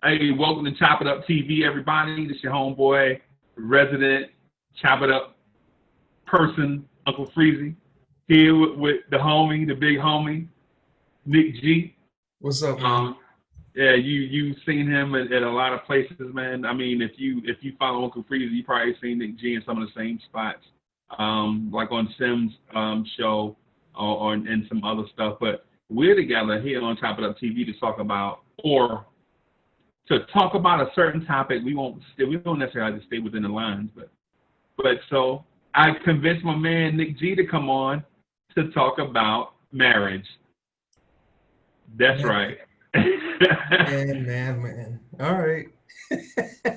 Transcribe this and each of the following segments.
Hey, welcome to Chop It Up TV, everybody. This is your homeboy, resident Chop It Up person, Uncle Freezy. Here with the homie, the big homie, Nick G. What's up, man? Um, yeah, you've seen him at a lot of places, man. I mean, if you follow Uncle Freezy, you probably seen Nick G in some of the same spots, like on Sim's show or and some other stuff. But we're together here on Chop It Up TV to talk about a certain topic. We don't necessarily have to stay within the lines, but so I convinced my man Nick G to come on to talk about marriage. That's Man, right. man. All right.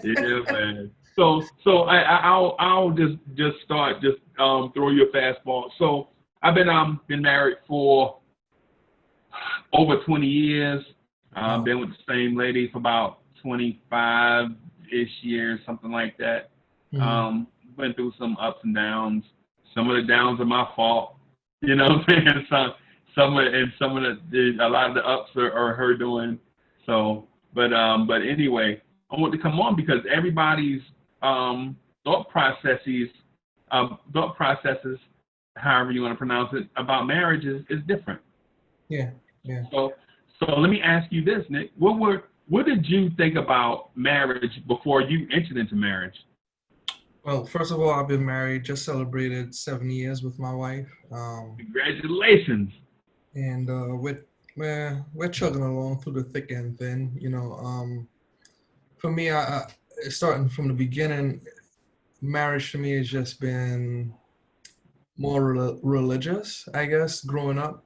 Yeah, man. So I'll just start throw you a fastball. So I've been married for over 20 years. Wow. Been with the same lady for about 25-ish years, something like that. Mhm. Went through some ups and downs. Some of the downs are my fault. You know what I'm saying? A lot of the ups are her doing. So, but anyway, I want to come on because everybody's um, thought processes, thought processes, however you want to pronounce it, about marriage is different. Yeah, yeah. So, so let me ask you this, Nick. What did you think about marriage before you entered into marriage? Well, first of all, I've been married, just celebrated 7 years with my wife. Congratulations. And we're chugging along through the thick and thin. For me, starting from the beginning, marriage to me has just been more religious, I guess, growing up.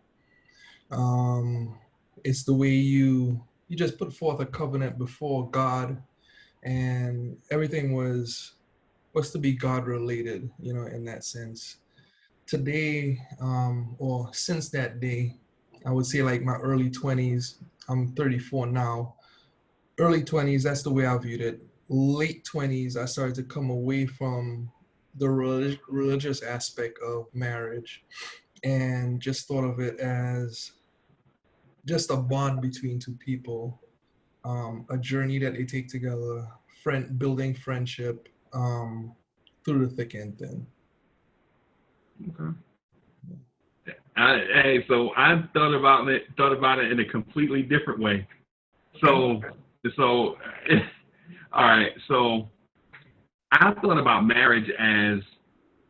Um, it's the way you just put forth a covenant before God, and everything was to be God related, in that sense. Today, or since that day, I would say like my early 20s. I'm 34 now. Early 20s, that's the way I viewed it. Late 20s, I started to come away from the religious aspect of marriage and just thought of it as just a bond between two people, a journey that they take together, building friendship, through the thick and thin. Okay. So I thought about it in a completely different way. Okay. So so all right. So I thought about marriage as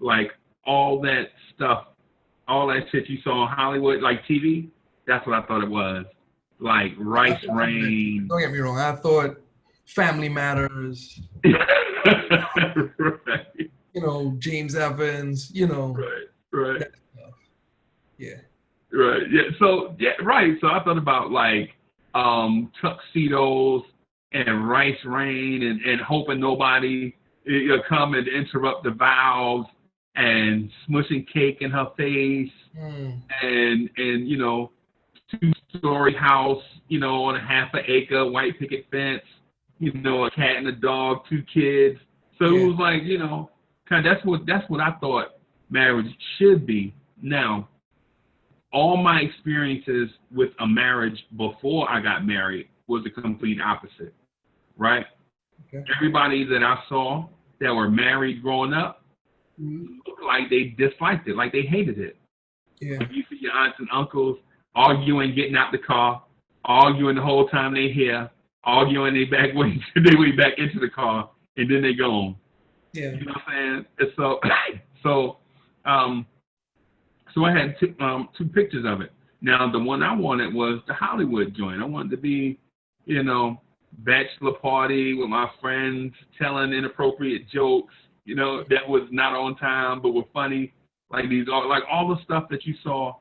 like all that stuff, all that shit you saw on Hollywood, like TV. That's what I thought it was. Like I Rice thought, Rain. don't get me wrong. I thought Family Matters, Right, James Evans, right, right, that stuff. Yeah. right. Yeah. So yeah, right. So I thought about like tuxedos and Rice Rain and hoping nobody come and interrupt the vows and smushing cake in her face Mm, and 2-story house, on a half an acre, white picket fence, a cat and a dog, 2 kids. So it yeah. was like, kind of that's what I thought marriage should be. Now, all my experiences with a marriage before I got married was the complete opposite, right? Okay. Everybody that I saw that were married growing up Mhm. looked like they disliked it, like they hated it. Yeah. Like you see your aunts and uncles arguing, getting out the car, arguing the whole time they here, arguing they back way they way back into the car, and then they go on. Yeah. You know what I'm saying? And so so um so I had two pictures of it. Now the one I wanted was the Hollywood joint. I wanted to be, you know, bachelor party with my friends, telling inappropriate jokes, that was not on time but were funny. Like all the stuff that you saw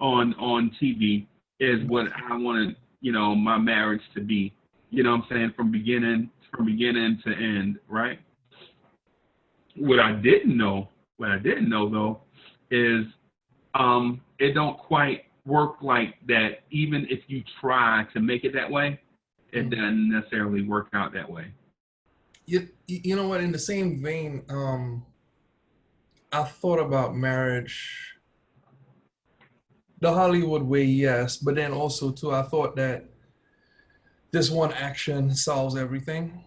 on TV is what I wanted, my marriage to be. You know what I'm saying? From beginning to end, right? What I didn't know though is it don't quite work like that. Even if you try to make it that way, it Mm. doesn't necessarily work out that way. You know what? In the same vein, I thought about marriage the Hollywood way, yes, but then also too, I thought that this one action solves everything.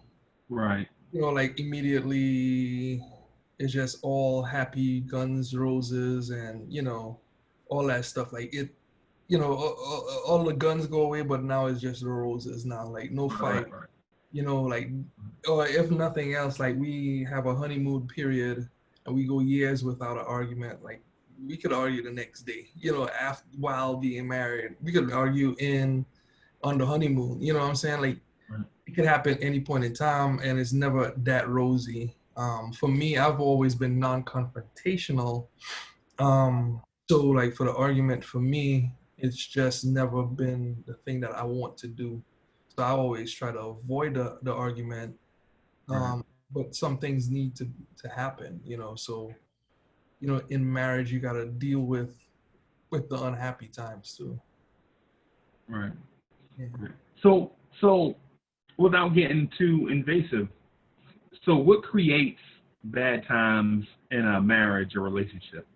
Right. You know, like immediately it's just all happy guns, roses, and all that stuff. Like it, all the guns go away, but now it's just the roses now. Like no Right. fight, Right. like, or if nothing else, like we have a honeymoon period and we go years without an argument. Like we could argue the next day, after while being married. We could argue on the honeymoon. You know what I'm saying? Like Right. it could happen any point in time, and it's never that rosy. For me, I've always been non-confrontational. So like for the argument for me, it's just never been the thing that I want to do. So I always try to avoid the argument. Right. But some things need to happen, So, in marriage, you got to deal with the unhappy times too. Right. Yeah. Right. So without getting too invasive, so what creates bad times in a marriage or relationship?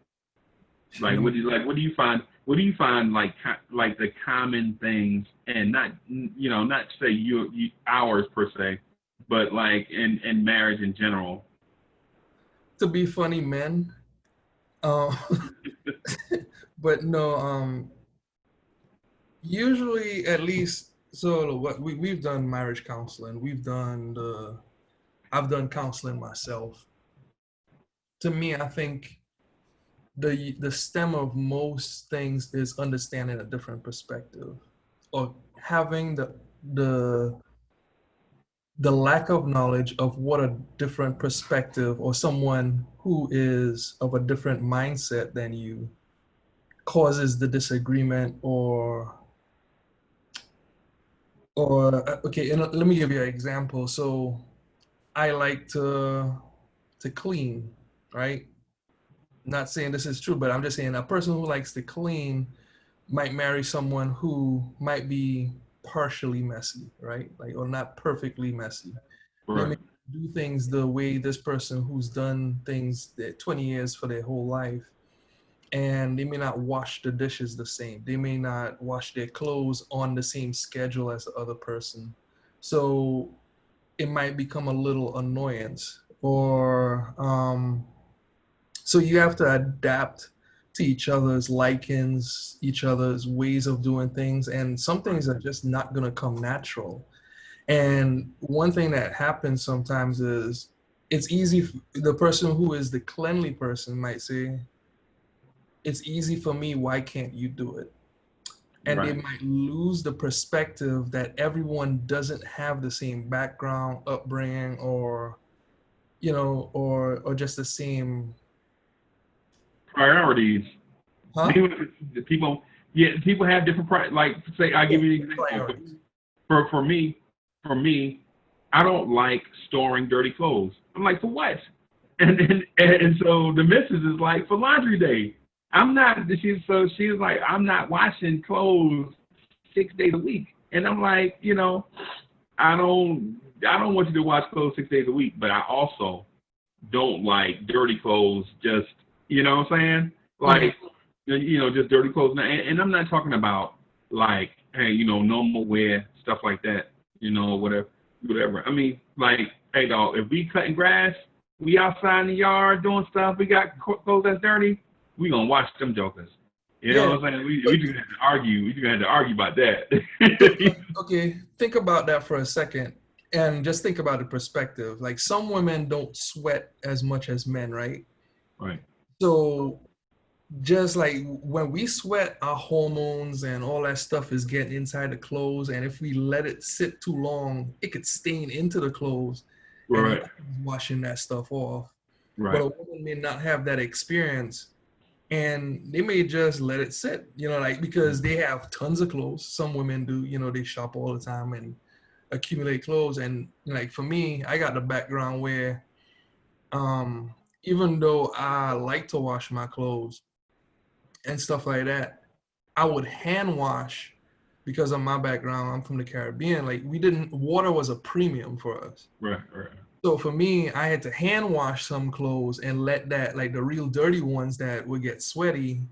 Like what do you like? What do you find? What do you find like the common things, and not not say you ours per se, but like in marriage in general. To be funny, men. Uh, but no. Usually, at least, so what we've done marriage counseling. I've done counseling myself. To me, I think the stem of most things is understanding a different perspective, or having the the lack of knowledge of what a different perspective, or someone who is of a different mindset than you, causes the disagreement. Okay, and let me give you an example. So I like to clean, right? Not saying this is true, but I'm just saying a person who likes to clean might marry someone who might be partially messy, right? Like, or not perfectly messy. They may Right. do things the way this person who's done things that 20 years for their whole life, and they may not wash the dishes the same. They may not wash their clothes on the same schedule as the other person. So it might become a little annoyance, or so you have to adapt to each other's likings, each other's ways of doing things, and some things are just not going to come natural. And one thing that happens sometimes is it's easy. The person who is the cleanly person might say, "It's easy for me. Why can't you do it?" And they Right. might lose the perspective that everyone doesn't have the same background, upbringing, or or just the same. Priorities. Huh? People, people, yeah, people have different like say. I'll Yeah, give you an example. priorities. For me, for me, I don't like storing dirty clothes. I'm like, for what? And so the missus is like, for laundry day. I'm not. She's like, I'm not washing clothes 6 days a week. And I'm like, I don't want you to wash clothes 6 days a week, but I also don't like dirty clothes. Just what I'm saying? Mhm. Like just dirty clothes. And I'm not talking about like, hey, normal wear stuff like that. Whatever. I mean, like, hey, dog, if we cutting grass, we outside in the yard doing stuff, we got clothes that's dirty, we gonna wash them jokers. You know Yeah. what I'm saying? We just have to argue. We just have to argue about So, that. okay, think about that for a second, and just think about the perspective. Like some women don't sweat as much as men, right? Right. So just like when we sweat, our hormones and all that stuff is getting inside the clothes, and if we let it sit too long, it could stain into the clothes, and Right. nothing's washing that stuff off. But Right. a woman may not have that experience, and they may just let it sit, like because they have tons of clothes. Some women do, they shop all the time and accumulate clothes. And like for me, I got the background where um even though I like to wash my clothes and stuff like that, I would hand wash because of my background. I'm from the Caribbean. Like we didn't water was a premium for us. Right. Right. So for me, I had to hand wash some clothes and let that, like the real dirty ones that would get sweaty,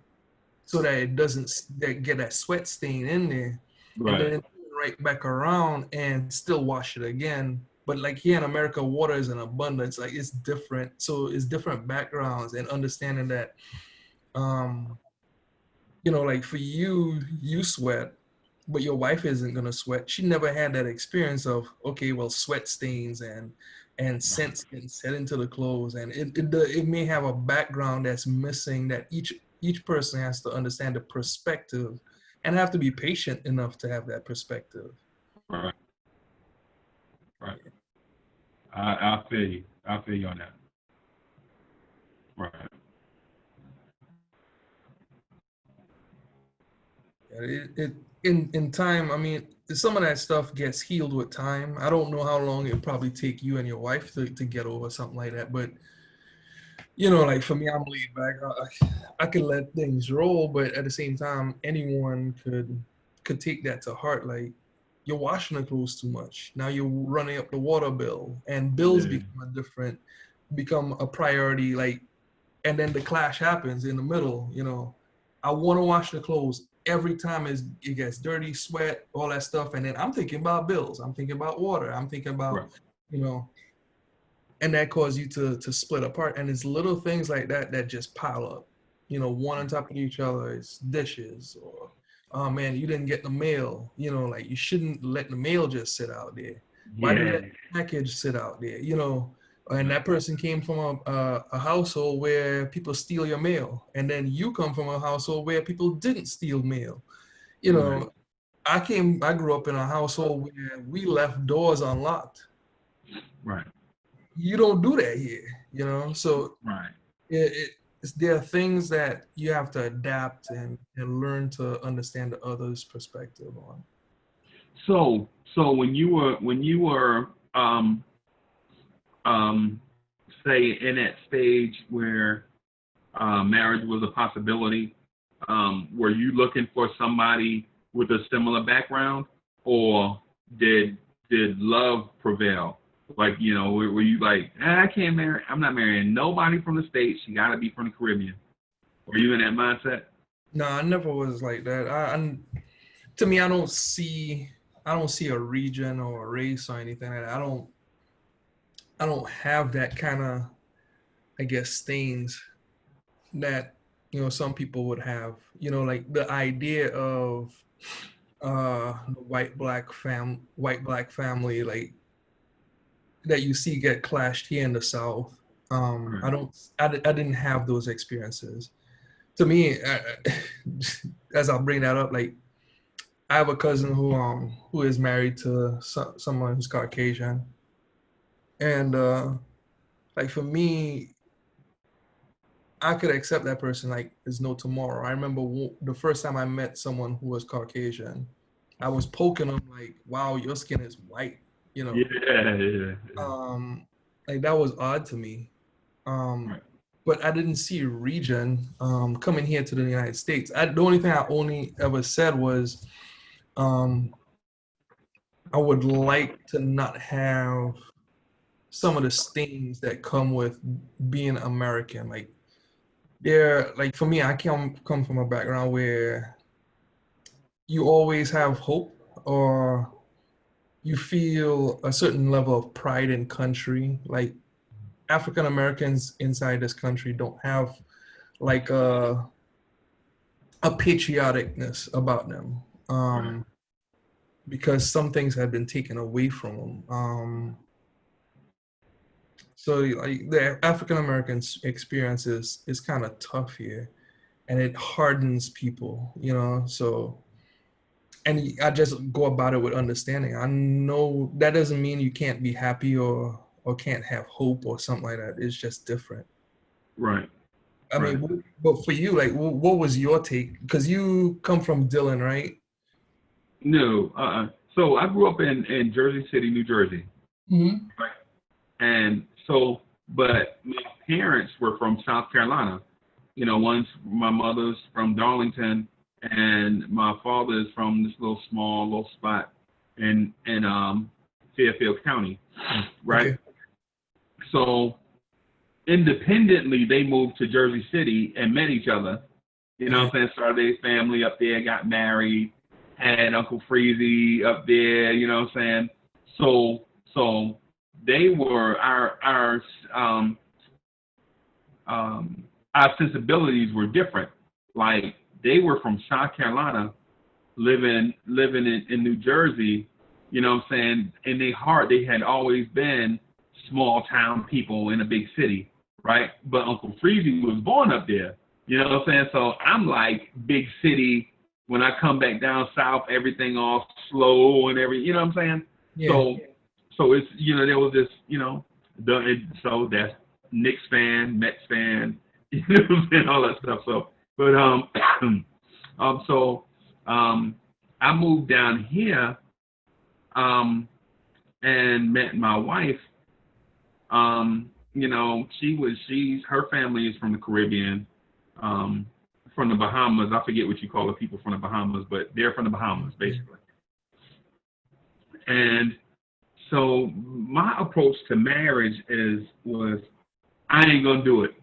so that it doesn't get that sweat stain in there. And Right. then right back around and still wash it again. But like here in America, water is in abundance. Like it's different. So it's different backgrounds and understanding that, um, like for you, you sweat, but your wife isn't gonna sweat. She never had that experience of, okay, well, sweat stains and scents getting set into the clothes, and it may have a background that's missing, that each person has to understand the perspective and have to be patient enough to have that perspective. Right. Right. I feel you. I feel you on that. Right. It in time, I mean, some of that stuff gets healed with time. I don't know how long it'll probably take you and your wife to get over something like that, but like for me, I'm laid back. I can let things roll, but at the same time, anyone could take that to heart. Like, you're washing the clothes too much. Now you're running up the water bill, and bills Yeah. become a priority. Like, and then the clash happens in the middle. I want to wash the clothes every time it gets dirty, sweat, all that stuff, and then I'm thinking about bills. I'm thinking about water. I'm thinking Right. about, you know and that causes you to split apart. And it's little things like that that just pile up, one on top of each other. It's dishes, or, oh man, you didn't get the mail. Like, you shouldn't let the mail just sit out there. Why do you Yeah. let the package sit out there? And that person came from a household where people steal your mail, and then you come from a household where people didn't steal mail. you Right. know I grew up in a household where we left doors unlocked. Right. You don't do that here, so Right. there are things that you have to adapt and learn to understand the other's perspective on. So when you were um say in that stage where marriage was a possibility, were you looking for somebody with a similar background, or did love prevail? Like, were you like, I can't marry, I'm not marrying nobody from the States. She got to be from the Caribbean. Were you in that mindset? No, I never was like that. To me, I don't see a region or a race or anything like that. I don't have that kind of, I guess, stains that some people would have. Like the idea of the white black family, like, that you see get clashed here in the South. Right. I didn't have those experiences. To me, as I'll bring that up, like, I have a cousin who is married to someone who's Caucasian, and like, for me, I could accept that person like there's no tomorrow. I remember the first time I met someone who was Caucasian, I was poking them like, "Wow, your skin is white," you Yeah, know. yeah, yeah. Like, that was odd to me. Right. But I didn't see a region coming here to the United States. The only thing I only ever said was, um, I would like to not have some of the stings that come with being American. Like, like, for me, I come from a background where you always have hope, or you feel a certain level of pride in country. Like, African Americans inside this country don't have like a patrioticness about them, Right. because some things have been taken away from them. So, like, the African American experience is kind of tough here, and it hardens people. So, and I just go about it with understanding. I know that doesn't mean you can't be happy, or can't have hope or something like that. It's just different. Right. I Right. mean, but for you, like, what was your take? Because you come from Dillon, right? No. So I grew up in Jersey City, New Jersey. Hmm. Right. And so, but my parents were from South Carolina. My mother's from Darlington, and my father is from this little spot in Fairfield County, right? Okay. So independently, they moved to Jersey City and met each other. You know Okay. what I'm saying? Started their family up there, got married, had Uncle Freezy up there, you know what I'm saying? So they were our sensibilities were different. Like they were from South Carolina, living in New Jersey, you know what I'm saying? In their heart, they had always been small town people in a big city, right? But Uncle Freezy was born up there, you know what I'm saying? So I'm like big city. When I come back down south, everything all slow and you know what I'm saying? Yeah. So it's, you know, there was this, you know, so that's Knicks fan, Mets fan, you know what I'm saying, all that stuff. So, but I moved down here and met my wife. You know, her family is from the Caribbean, from the Bahamas. I forget what you call the people from the Bahamas, but they're from the Bahamas basically. And so my approach to marriage was I ain't gonna do it.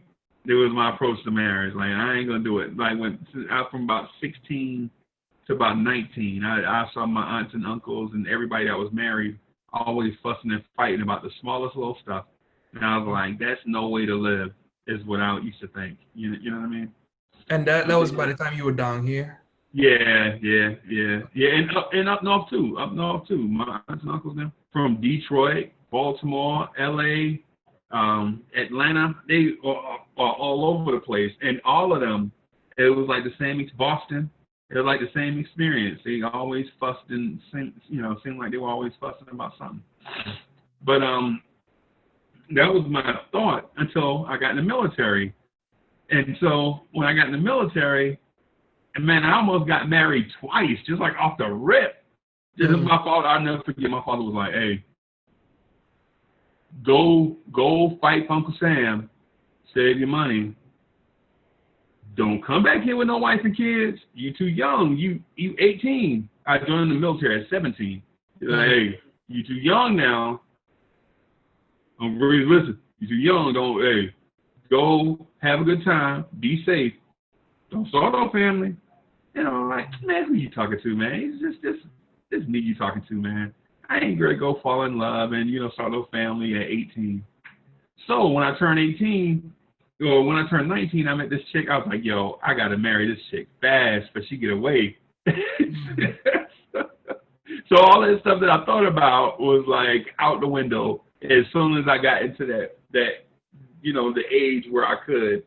It was my approach to marriage. Like I ain't gonna do it. Like from about 16 to about 19, I saw my aunts and uncles and everybody that was married always fussing and fighting about the smallest little stuff. And I was like, that's no way to live, is what I used to think. You know what I mean? And that was by the time you were down here. Yeah, and up north too. My aunts and uncles now from Detroit, Baltimore, L.A., Atlanta. They are all over the place, and all of them, it was like the same. Boston, it was like the same experience. They always fussed and seemed like they were always fussing about something. But that was my thought until I got in the military. And so when I got in the military, and man, I almost got married twice, just like off the rip. Just my father, I'll never forget. My father was like, "Hey, go fight for Uncle Sam, save your money. Don't come back here with no wife and kids. You too young. You 18. I joined the military at 17. He's like, hey, you too young now. Listen, you too young. Go have a good time. Be safe. Don't start no family." You know, like, man, who you talking to, man? It's just this me you talking to, man. I ain't gonna go fall in love and, start no family at 18. So when I turned 18, or when I turned 19, I met this chick. I was like, yo, I gotta marry this chick fast, but she get away. So all that stuff that I thought about was like out the window as soon as I got into that the age where I could.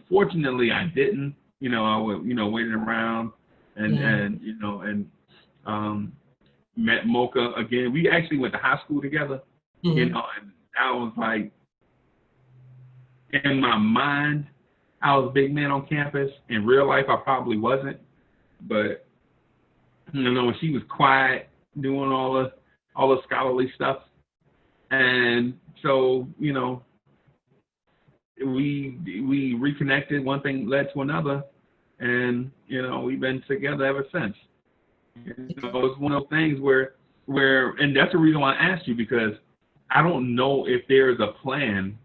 Fortunately, I didn't. I was, waiting around and met Mocha again. We actually went to high school together, and I was like, in my mind, I was a big man on campus. In real life, I probably wasn't, but when she was quiet, doing all the scholarly stuff, and so we reconnected. One thing led to another, and we've been together ever since. It's one of those things where, and that's the reason why I asked you, because I don't know if there's a plan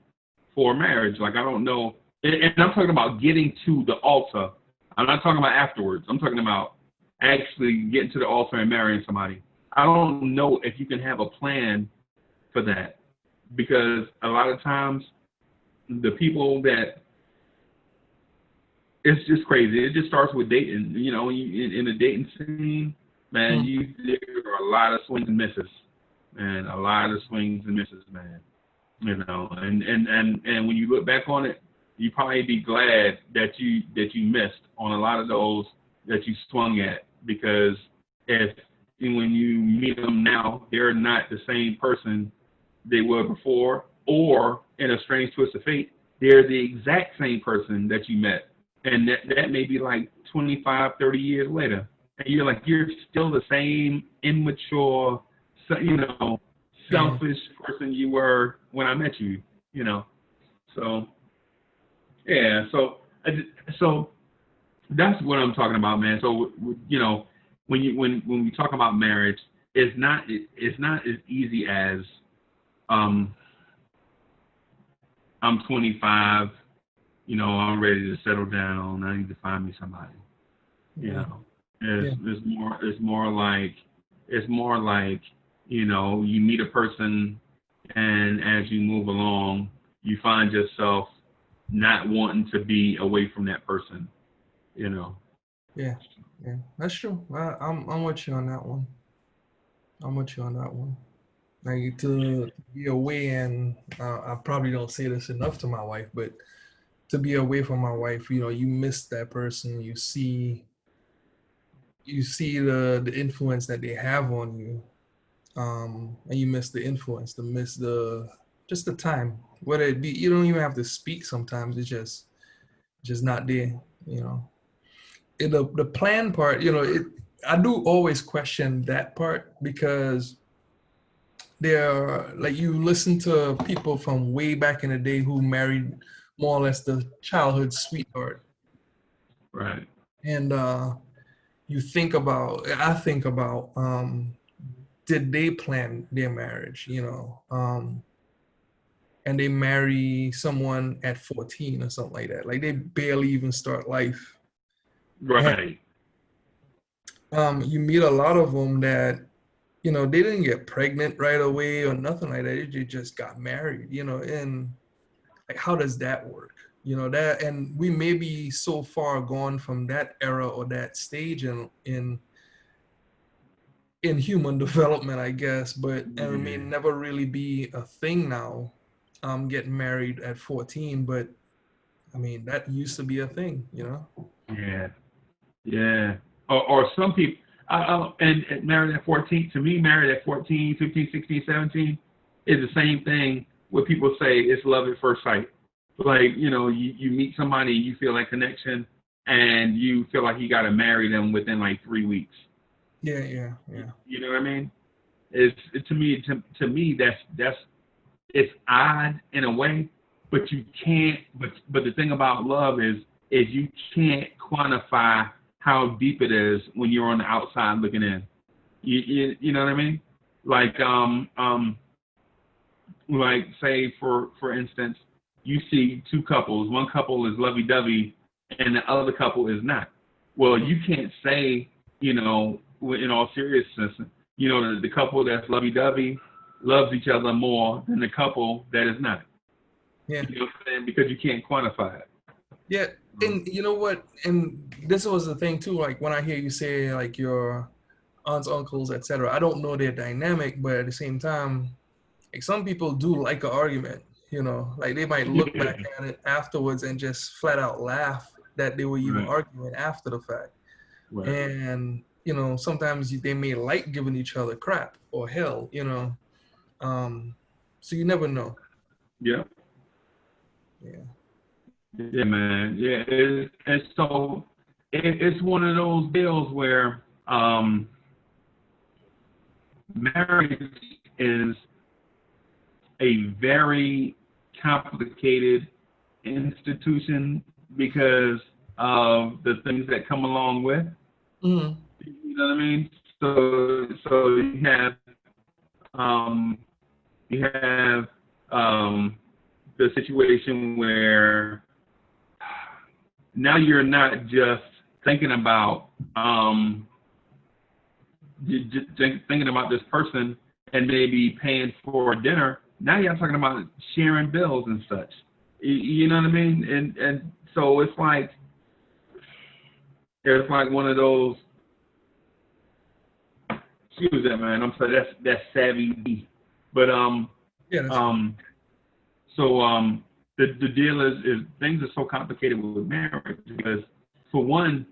for marriage. Like I don't know, and I'm talking about getting to the altar. I'm not talking about afterwards. I'm talking about actually getting to the altar and marrying somebody. I don't know if you can have a plan for that, because a lot of times the people that, it's just crazy. It just starts with dating. In the dating scene, man, there are a lot of swings and misses, man. A lot of swings and misses, man. And when you look back on it, you probably be glad that you missed on a lot of those that you swung at, because when you meet them now, they're not the same person they were before, or in a strange twist of fate, they're the exact same person that you met. And that may be like 25, 30 years later. And you're still the same immature, selfish person you were when I met you, So, yeah, so that's what I'm talking about, man. So, when we talk about marriage, it's not as easy as, I'm 25, I'm ready to settle down. I need to find me somebody, Yeah. It's more like, you know, you meet a person, and as you move along, you find yourself not wanting to be away from that person, you know. Yeah. Yeah. That's true. I'm with you on that one. I'm with you on that one. Like to be away, and I probably don't say this enough to my wife, but to be away from my wife, you know, you miss that person. You see the influence that they have on you, and you miss the influence, to miss the just the time. Whether it be, you don't even have to speak. Sometimes it's just not there. You know, the plan part. You know, I do always question that part because like you listen to people from way back in the day who married more or less the childhood sweetheart, Right. and I think about did they plan their marriage, you know, and they marry someone at 14 or something like that, like they barely even start life. And Right. you meet a lot of them that, you know, they didn't get pregnant right away or nothing like that. They just got married, you know. And like, how does that work, you know? That, and we may be so far gone from that era or that stage in human development, I guess, but and it may Yeah. never really be a thing now, getting married at 14. But I mean, that used to be a thing, you know? Yeah. Yeah. Or some people, and married at 14, to me, married at 14, 15, 16, 17 is the same thing what people say it's love at first sight. Like, you know, you meet somebody, you feel that connection, and you feel like you got to marry them within like 3 weeks. Yeah, yeah, yeah. You know what I mean? To me, that's it's odd in a way, but you can't. But the thing about love is you can't quantify how deep it is when you're on the outside looking in. You know what I mean? Like like say for instance, you see two couples. One couple is lovey dovey, and the other couple is not. Well, Mm. you can't say, you know, in all seriousness, you know, the couple that's lovey dovey loves each other more than the couple that is not. Yeah, You know what I'm saying? Because you can't quantify it. yeah. And you know what, and this was the thing too, like when I hear you say like your aunts, uncles, etc., I don't know their dynamic, but at the same time, like some people do like an argument, you know, like they might look Yeah. back at it afterwards and just flat out laugh that they were even Right. arguing after the fact. Right. And you know, sometimes they may like giving each other crap or hell, you know. um so you never know. Yeah. Yeah. Yeah, man. Yeah. And so it's one of those deals where marriage is a very complicated institution because of the things that come along with. Hmm. You know what I mean? So um, you have the situation where now you're not just thinking about thinking about this person and maybe paying for dinner. Now you're talking about sharing bills and such. You know what I mean? And so it's like one of those. Excuse that, man. I'm sorry. That's savvy. But Yeah, that's fine. um the deal is things are so complicated with marriage because for one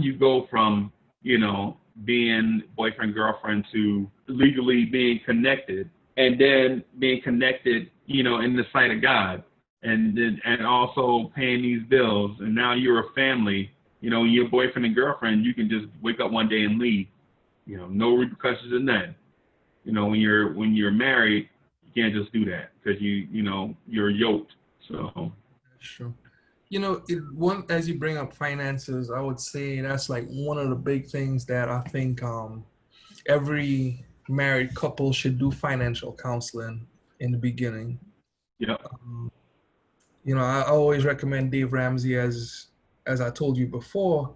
you go from, you know, being boyfriend girlfriend to legally being connected, and then being connected, you know, in the sight of God, and also paying these bills, and now you're a family. You know, you're boyfriend and girlfriend, you can just wake up one day and leave. You know, no repercussions in that. You know, when you're married, you can't just do that because you know you're yoked. So That's true. You know, one, as you bring up finances, I would say that's like one of the big things that I think every married couple should do: financial counseling in the beginning. yeah, Um, you know, I always recommend Dave Ramsey, as I told you before.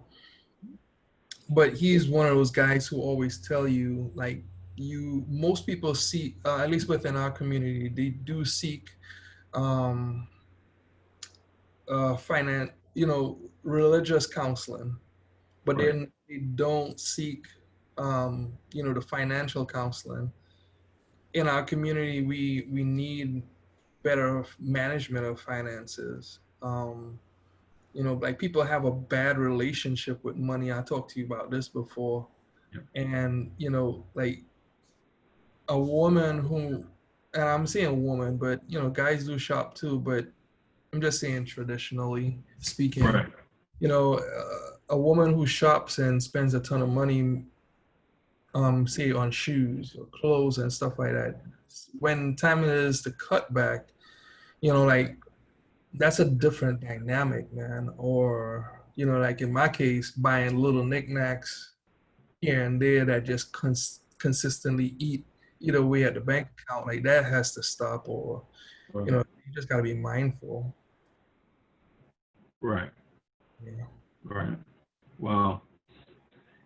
but he's one of those guys who always tell you, like, most people see, at least within our community, they do seek um finance, religious counseling, but Right. then they don't seek the financial counseling. In our community, we need better management of finances. Like, people have a bad relationship with money. I talked to you about this before. Yep. And like, a woman who, and I'm saying woman, but guys do shop too, but I'm just saying, traditionally speaking, Right. a woman who shops and spends a ton of money, say on shoes or clothes and stuff like that, when time is to cut back, like, that's a different dynamic, man. Or like in my case, buying little knickknacks here and there that just consistently eat away at the bank account, like, that has to stop. Or Right. you just got to be mindful. Right. Yeah. Right. Well,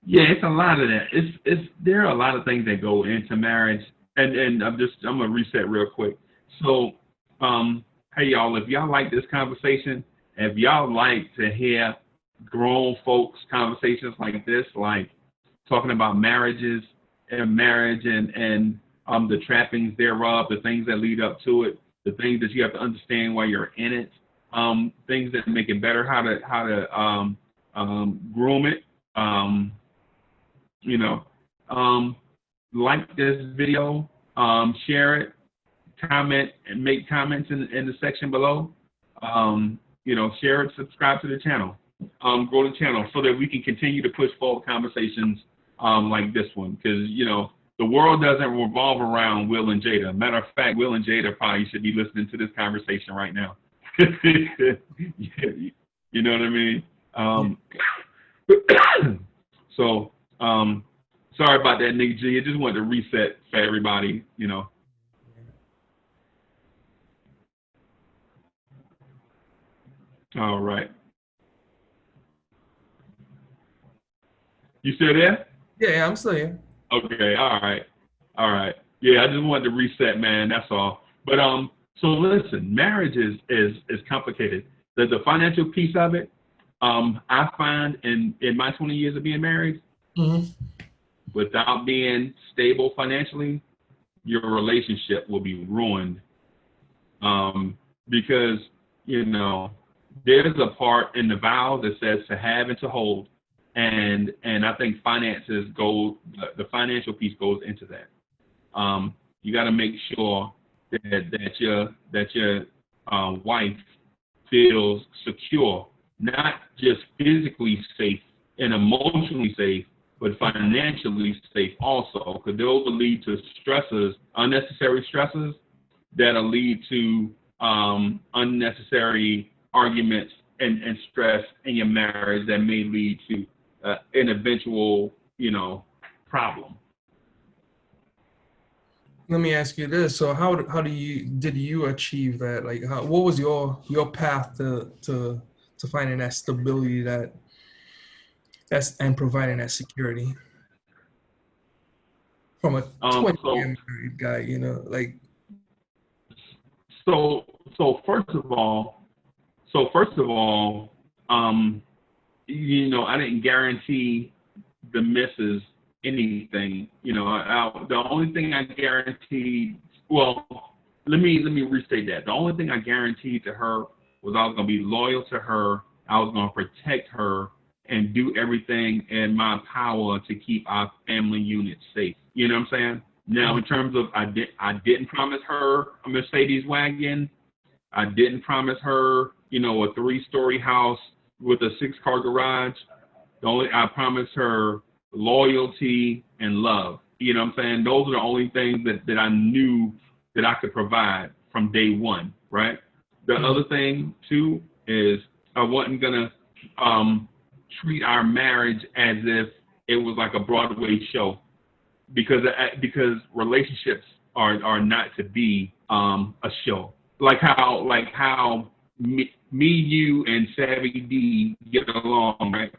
yeah, it's a lot of that. It's there are a lot of things that go into marriage, and I'm gonna reset real quick. So, hey y'all, if y'all like this conversation, if y'all like to hear grown folks conversations like this, like talking about marriages and marriage and the trappings thereof, the things that lead up to it, the things that you have to understand while you're in it, things that make it better, how to groom it. Um, you know, um, like this video, share it, comment, and make comments in the section below. Share it, subscribe to the channel, grow the channel so that we can continue to push forward conversations like this one. Because, the world doesn't revolve around Will and Jada. Matter of fact, Will and Jada probably should be listening to this conversation right now. You know what I mean? So, sorry about that, Nick G. I just wanted to reset for everybody. All right. You still there? Yeah, I'm still here. Okay. All right. All right. Yeah, I just wanted to reset, man. That's all. But so listen, marriage is complicated. The financial piece of it, I find in my 20 years of being married, Hmm. without being stable financially, your relationship will be ruined. Because there's a part in the vow that says to have and to hold, and I think the financial piece goes into that. You got to make sure that your wife feels secure, not just physically safe and emotionally safe, but financially safe also, because those will lead to unnecessary stresses that'll lead to unnecessary arguments and stress in your marriage that may lead to an eventual, problem. Let me ask you this. So how did you achieve that? Like, what was your path to finding that stability, and providing that security from a 20 So year married guy, like. so so first of all, I didn't guarantee the missus anything. The only thing I guaranteed, well, let me restate that. The only thing I guaranteed to her was I was going to be loyal to her. I was going to protect her and do everything in my power to keep our family unit safe. You know what I'm saying? Now, in terms of I didn't promise her a Mercedes wagon. I didn't promise her, a 3-story house with a 6-car garage. I promised her loyalty and love. You know what I'm saying? Those are the only things that I knew that I could provide from day one, right? The other thing too is I wasn't gonna treat our marriage as if it was like a Broadway show, because relationships are not to be a show. Like how me, you, and Savvy D get along, right?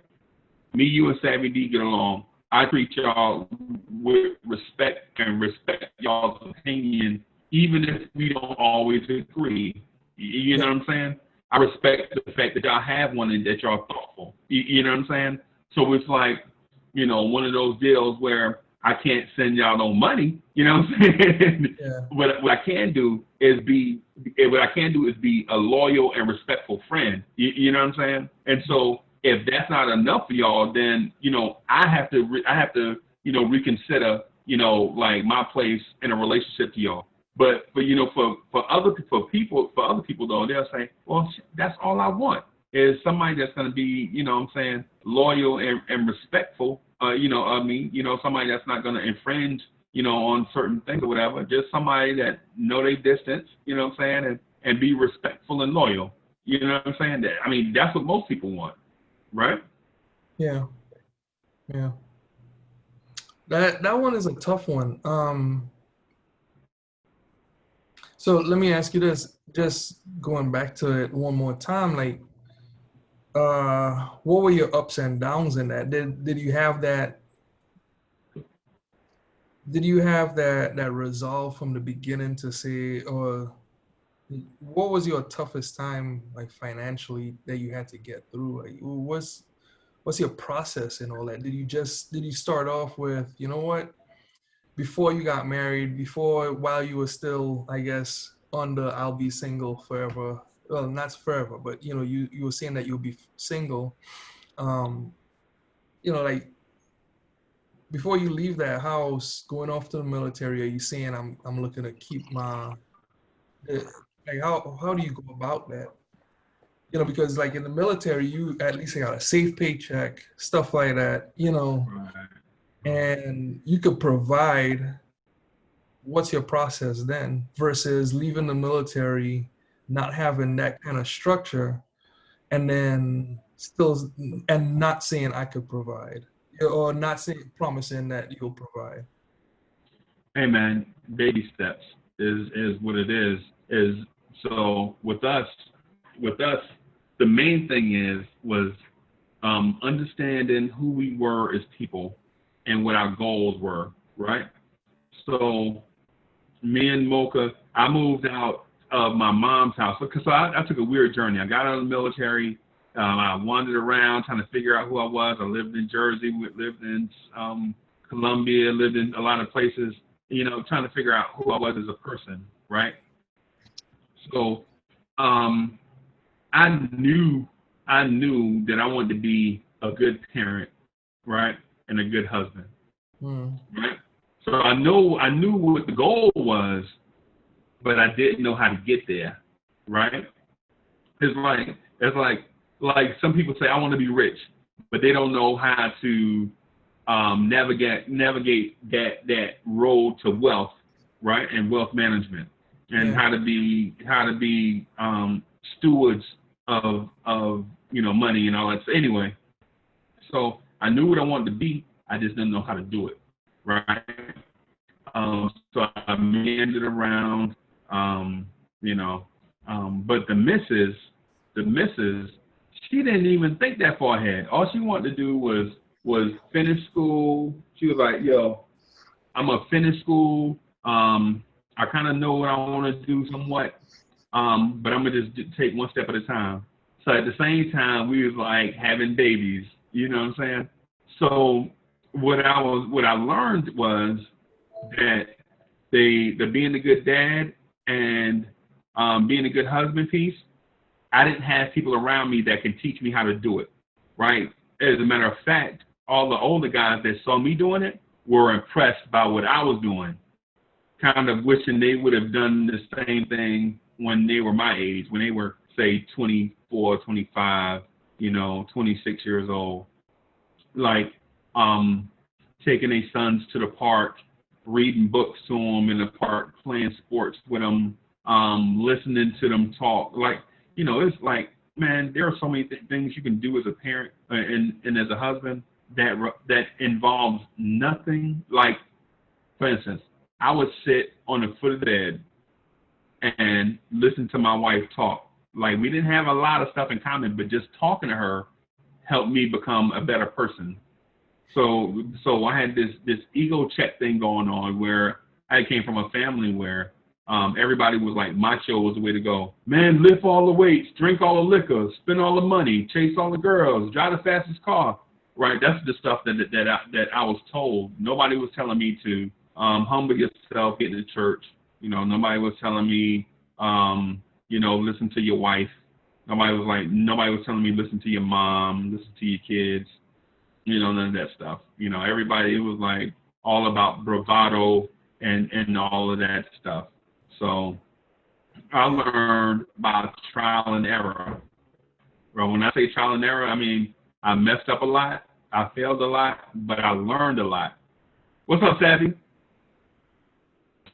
me, you, and Savvy D get along. I treat y'all with respect and respect y'all's opinion, even if we don't always agree. You know what I'm saying? I respect the fact that y'all have one and that y'all thoughtful. You know what I'm saying? So it's like, one of those deals where I can't send y'all no money. You know what I'm saying? Yeah. What I can do is be a loyal and respectful friend. You know what I'm saying? And so if that's not enough for y'all, then I have to reconsider like my place in a relationship to y'all. But for other people though, they'll say, well, that's all I want is somebody that's going to be loyal and respectful of me, somebody that's not going to infringe on certain things or whatever, just somebody that know their distance, and be respectful and loyal. You know what I'm saying? That's what most people want, right? Yeah. That one is a tough one. So let me ask you this, just going back to it one more time, like, what were your ups and downs in that? Did you have that? Did you have that resolve from the beginning to say, or what was your toughest time, like financially, that you had to get through? Like, what's your process and all that? Did you start off with, what, before you got married, while you were still, I guess, under I'll be single forever. Well, not forever, but you were saying that you'll be single. Like, before you leave that house, going off to the military, are you saying I'm looking to keep like how do you go about that? Because like in the military, you at least got a safe paycheck, stuff like that, Right. and you could provide. What's your process then versus leaving the military, not having that kind of structure, and then still and not saying I could provide, or not saying promising that you'll provide? Hey man, baby steps is what it is. So with us, the main thing was understanding who we were as people and what our goals were, right? So me and Mocha, I moved out of my mom's house. So I took a weird journey. I got out of the military. I wandered around trying to figure out who I was. I lived in Jersey, lived in Columbia, lived in a lot of places, trying to figure out who I was as a person, right? So I knew that I wanted to be a good parent, right, and a good husband, right? So I knew what the goal was, but I didn't know how to get there, right? It's like some people say I want to be rich, but they don't know how to navigate that road to wealth, right, and wealth management, and how to be stewards of money and all that. So anyway, so I knew what I wanted to be. I just didn't know how to do it, right? So I meandered around, but the missus, she didn't even think that far ahead. All she wanted to do was finish school. She was like, yo, I'm gonna finish school. I kind of know what I want to do somewhat, but I'm gonna just take one step at a time. So at the same time, we was like having babies. You know what I'm saying? So what I learned was that the being a good dad and being a good husband piece, I didn't have people around me that could teach me how to do it, right? As a matter of fact, all the older guys that saw me doing it were impressed by what I was doing, kind of wishing they would have done the same thing when they were my age, when they were, say, 24, 25, 26 years old. Like taking their sons to the park, reading books to them in the park, playing sports with them, listening to them talk. Like, it's like, man, there are so many things you can do as a parent and as a husband that involves nothing. Like, for instance, I would sit on the foot of the bed and listen to my wife talk. Like, we didn't have a lot of stuff in common, but just talking to her helped me become a better person. So I had this ego check thing going on where I came from a family where everybody was like, macho was the way to go. Man, lift all the weights, drink all the liquor, spend all the money, chase all the girls, drive the fastest car. Right? That's the stuff that I was told. Nobody was telling me to humble yourself, get to church. You know, nobody was telling me, listen to your wife. Nobody was telling me listen to your mom, listen to your kids. You know, none of that stuff. You know, everybody, it was like all about bravado and all of that stuff. So I learned by trial and error. Well, when I say trial and error, I mean I messed up a lot, I failed a lot, but I learned a lot. What's up, Savvy?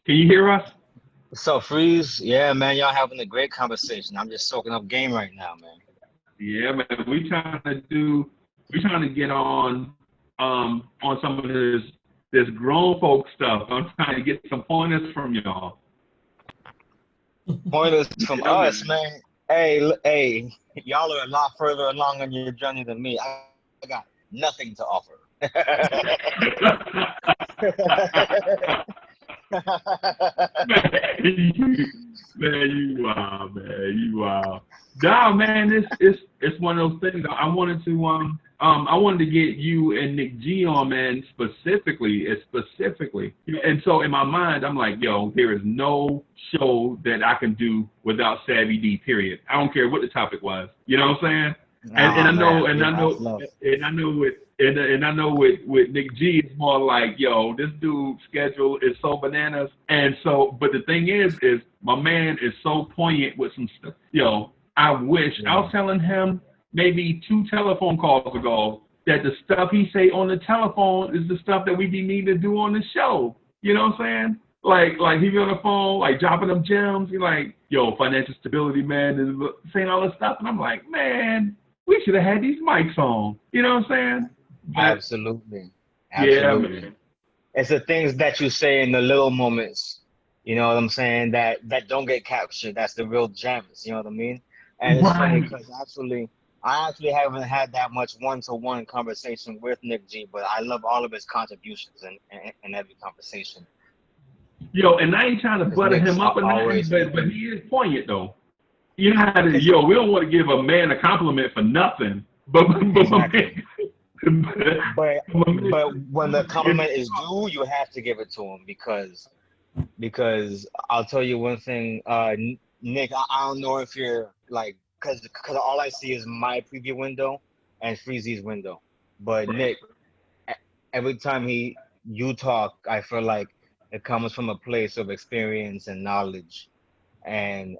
Can you hear us? So Freeze, yeah, man, y'all having a great conversation. I'm just soaking up game right now, man. Yeah, man. We trying to get on some of this grown folk stuff. I'm trying to get some pointers from y'all. Pointers from Yeah, us, man. man. Hey, y'all are a lot further along on your journey than me. I got nothing to offer. Man, you wild, man. You wild. Nah, man, it's one of those things. I wanted to get you and Nick G on, man, specifically. And so in my mind, I'm like, yo, there is no show that I can do without Savvy D. Period. I don't care what the topic was. You know what I'm saying? And I know with Nick G, it's more like, yo, this dude's schedule is so bananas. And so, but the thing is my man is so poignant with some stuff. Yo, I wish, I was telling him maybe 2 telephone calls ago that the stuff he say on the telephone is the stuff that we be needing to do on the show. You know what I'm saying? Like he be on the phone, like dropping them gems. He like, yo, financial stability, man, and saying all this stuff. And I'm like, man, we should have had these mics on. You know what I'm saying? But, Absolutely. yeah, man. It's the things that you say in the little moments, you know what I'm saying, that don't get captured. That's the real gems, you know what I mean? And it's funny Right. because I actually haven't had that much one-to-one conversation with Nick G, but I love all of his contributions in every conversation. Yo, and I ain't trying to butter Nick's him up or nothing, always but he is poignant though. You know how to, yo, we don't want to give a man a compliment for nothing. But exactly. But my man, but when the compliment is due, you have to give it to him because I'll tell you one thing, Nick, I don't know if you're like, because all I see is my preview window and Freezy's window. But Nick, every time you talk, I feel like it comes from a place of experience and knowledge and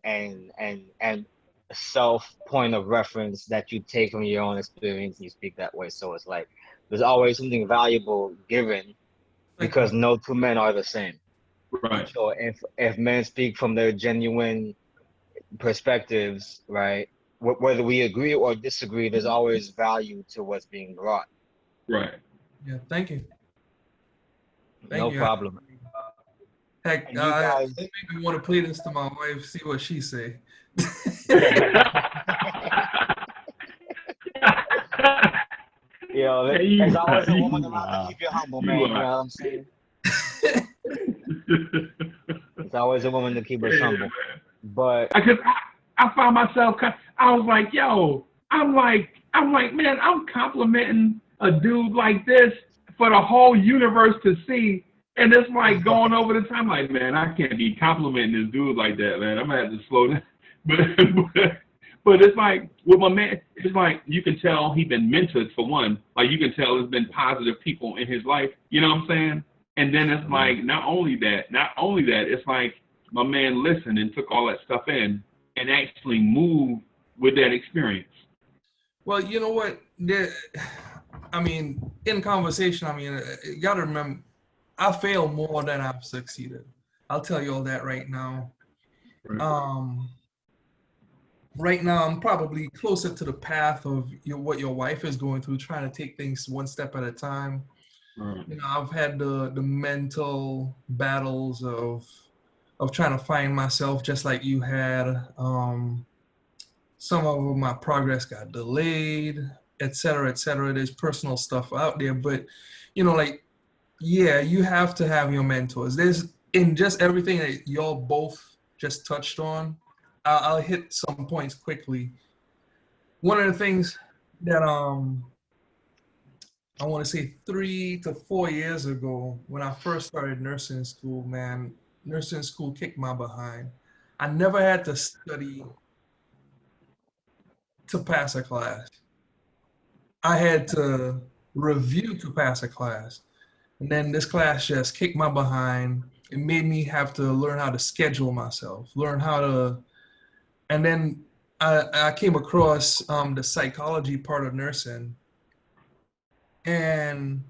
self point of reference that you take from your own experience and you speak that way. So it's like there's always something valuable given because no 2 men are the same. right. So if men speak from their genuine perspectives, right, whether we agree or disagree, there's always value to what's being brought. Right. Yeah, thank you. No problem. Heck, And you guys, they make me want to play this to my wife, see what she say. you know, there's always a woman around to keep you humble, man. You know what I'm saying? There's always a woman to keep us humble. But Because I found myself, I was like, yo, I'm like, man, I'm complimenting a dude like this for the whole universe to see. And it's like going over the time, like, man, I can't be complimenting this dude like that, man. I'm gonna have to slow down. But it's like with my man, it's like you can tell he's been mentored for one. Like you can tell there's been positive people in his life. You know what I'm saying? And then it's like not only that, it's like my man listened and took all that stuff in and actually moved with that experience. Well, you know what? I mean, in conversation, I mean, you got to remember, I fail more than I've succeeded. I'll tell you all that right now. Right. Right now, I'm probably closer to the path of what your wife is going through, trying to take things one step at a time. Right. You know, I've had the mental battles of trying to find myself, just like you had. Some of my progress got delayed, et cetera, et cetera. There's personal stuff out there, but you know, like, yeah, you have to have your mentors. There's in just everything that y'all both just touched on. I'll hit some points quickly. One of the things that I want to say 3 to 4 years ago, when I first started nursing school, man, nursing school kicked my behind. I never had to study to pass a class. I had to review to pass a class. And then this class just kicked my behind. It made me have to learn how to schedule myself, learn how to, and then I came across the psychology part of nursing, and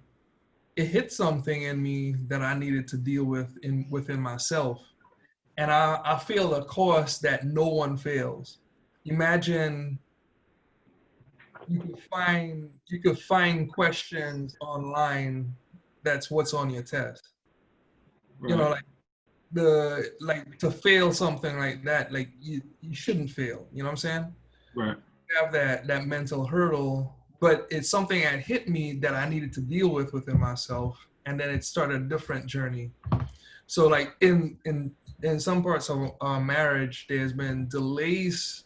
it hit something in me that I needed to deal with within myself. And I failed a course that no one fails. Imagine you could find questions online that's what's on your test. Right. You know, like to fail something like that, like you shouldn't fail. You know what I'm saying? Right. You have that mental hurdle, but it's something that hit me that I needed to deal with within myself, and then it started a different journey. So like in some parts of our marriage, there's been delays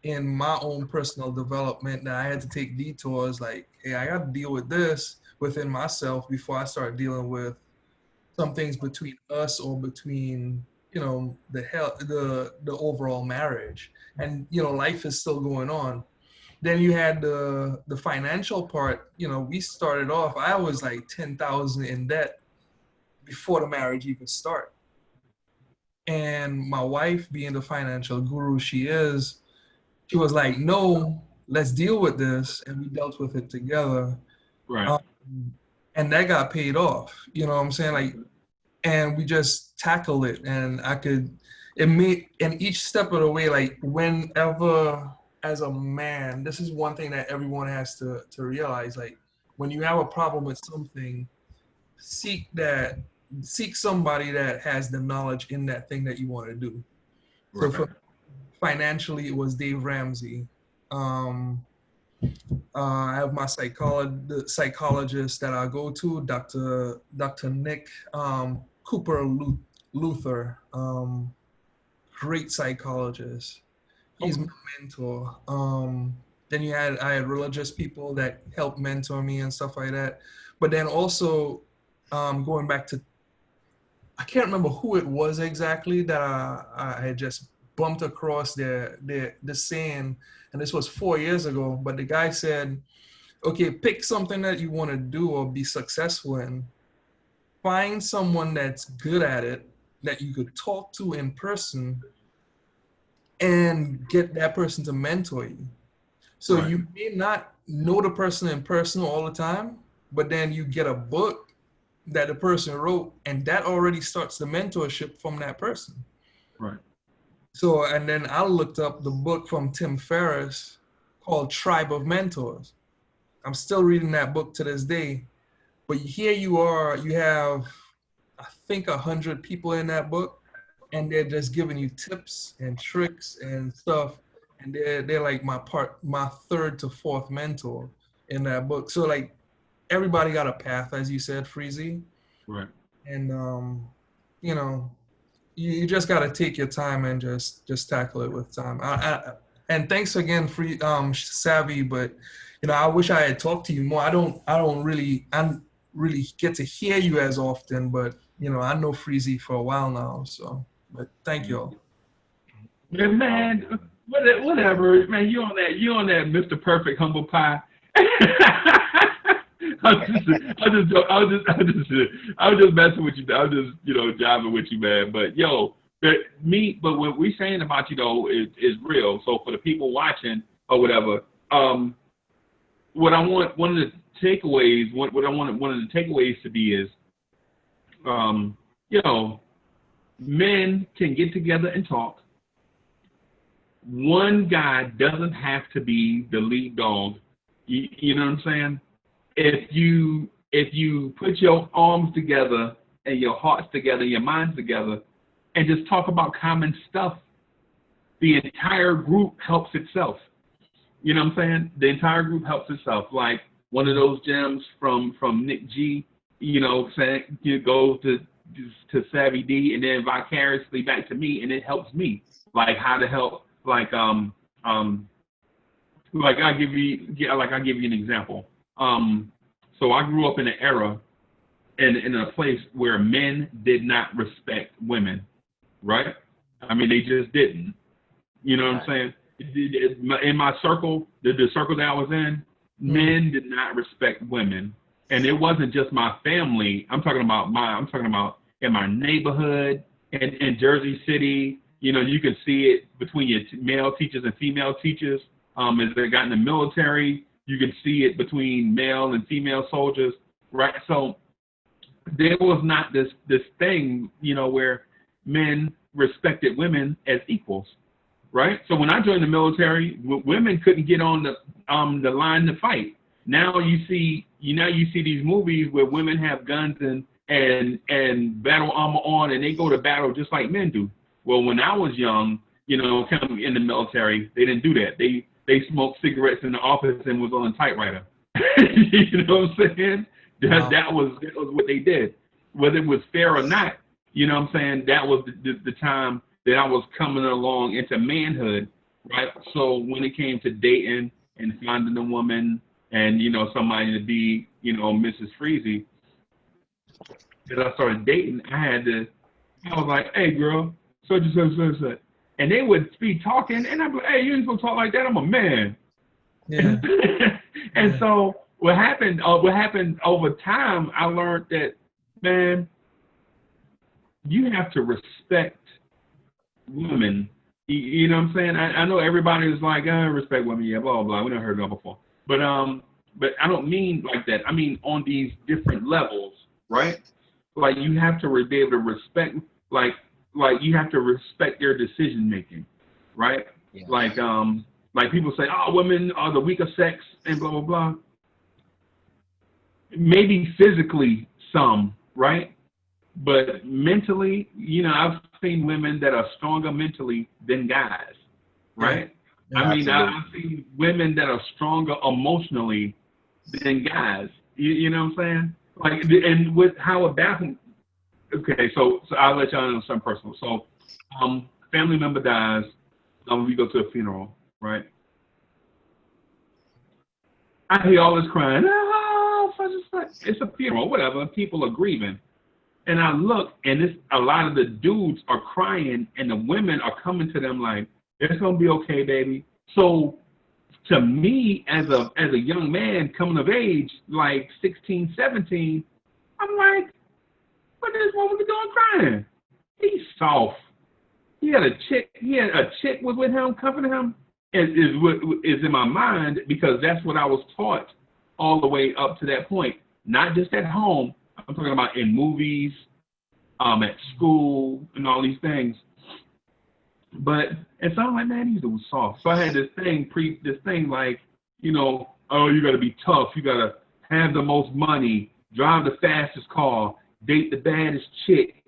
in my own personal development that I had to take detours. Like, hey, I got to deal with this within myself before I start dealing with some things between us or between the overall marriage. And life is still going on. Then you had the financial part. We started off, I was like 10,000 in debt before the marriage even started. And my wife, being the financial guru she is, she was like, no, let's deal with this. And we dealt with it together. Right. And that got paid off. You know what I'm saying? Like, and we just tackled it. And and each step of the way, like whenever, as a man, this is one thing that everyone has to realize. Like, when you have a problem with something, seek somebody that has the knowledge in that thing that you want to do. Right. So financially, it was Dave Ramsey. I have my psychologist that I go to, Dr. Nick Cooper Luther, great psychologist. He's my mentor. Then I had religious people that helped mentor me and stuff like that. But then also going back to, I can't remember who it was exactly that I had just bumped across the saying, and this was 4 years ago, but the guy said, okay, pick something that you want to do or be successful in. Find someone that's good at it that you could talk to in person and get that person to mentor you. So Right. You may not know the person in person all the time, but then you get a book that the person wrote, and that already starts the mentorship from that person. Right. So, and then I looked up the book from Tim Ferriss called Tribe of Mentors. I'm still reading that book to this day. But here you are, you have, I think, 100 people in that book, and they're just giving you tips and tricks and stuff. And they're like my third to fourth mentor in that book. So like everybody got a path, as you said, Freezy. Right. And you just got to take your time and just tackle it with time. And thanks again, Savvy. But I wish I had talked to you more. I don't really get to hear you as often. But I know Freezy for a while now. So, but thank you all. Man, whatever. Man, you on that Mr. Perfect humble pie. I was just messing with you. I was just, jiving with you, man. But but what we're saying about you though is real. So for the people watching or whatever, what I want one of the takeaways to be is, men can get together and talk. One guy doesn't have to be the lead dog. You know what I'm saying? If you put your arms together and your hearts together, your minds together, and just talk about common stuff, the entire group helps itself. You know what I'm saying? The entire group helps itself. Like one of those gems from Nick G, you know, saying you go to Savvy D and then vicariously back to me, and it helps me. Like how to help, like I give you an example. So I grew up in an era and in a place where men did not respect women, right? I mean, they just didn't. You know what I'm saying? In my circle, the circle that I was in, men did not respect women, and it wasn't just my family. I'm talking about in my neighborhood, in Jersey City. You know, you can see it between your male teachers and female teachers. As they got in the military, you can see it between male and female soldiers, right? So there was not this thing, you know, where men respected women as equals, right? So when I joined the military, women couldn't get on the line to fight. Now you see these movies where women have guns and battle armor on, and they go to battle just like men do. Well, when I was young, you know, kind of in the military, they didn't do that. They smoked cigarettes in the office and was on a typewriter. You know what I'm saying? That was what they did. Whether it was fair or not, you know what I'm saying? That was the time that I was coming along into manhood, right? So when it came to dating and finding a woman and, you know, somebody to be, you know, Mrs. Freezy, as I started dating, I was like, hey, girl, such and such. And they would be talking, and I'd be like, hey, you ain't supposed to talk like that. I'm a man. Yeah. And so what happened over time, I learned that, man, you have to respect women. You know what I'm saying? I know everybody is like, I respect women, yeah, blah, blah, blah. We never heard that before. But I don't mean like that. I mean on these different levels, right? Like you have to be able to respect, like you have to respect their decision making, right? Yeah. Like people say, oh, women are the weaker sex and blah, blah, blah. Maybe physically some, right? But mentally, you know, I've seen women that are stronger mentally than guys, right? Yeah, I mean, I've seen women that are stronger emotionally than guys. You know what I'm saying? Like, and with how it baffles. Okay, so I'll let y'all know something personal. So, family member dies. We go to a funeral, right? I hear all this crying. Oh, it's a funeral, whatever. People are grieving. And I look, and a lot of the dudes are crying, and the women are coming to them like, "It's gonna be okay, baby." So, to me, as a young man coming of age, like 16, 17, I'm like, "What this woman be doing crying?" He's soft. He had a chick was with him, comforting him. Is in my mind because that's what I was taught all the way up to that point. Not just at home. I'm talking about in movies, at school, and all these things. And so I'm like, man, these dudes soft. So I had this thing like, you know, oh, you got to be tough. You got to have the most money, drive the fastest car, date the baddest chick,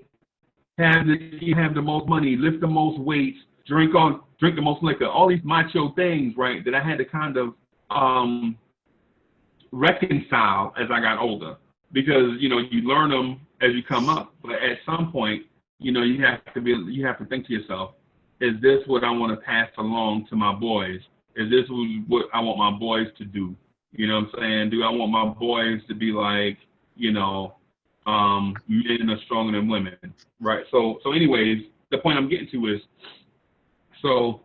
have the most money, lift the most weights, drink the most liquor. All these macho things, right? That I had to kind of reconcile as I got older. Because, you know, you learn them as you come up, but at some point, you know, you have to think to yourself, is this what I want to pass along to my boys? Is this what I want my boys to do? You know what I'm saying? Do I want my boys to be like, you know, men are stronger than women, right? So anyways, the point I'm getting to is, so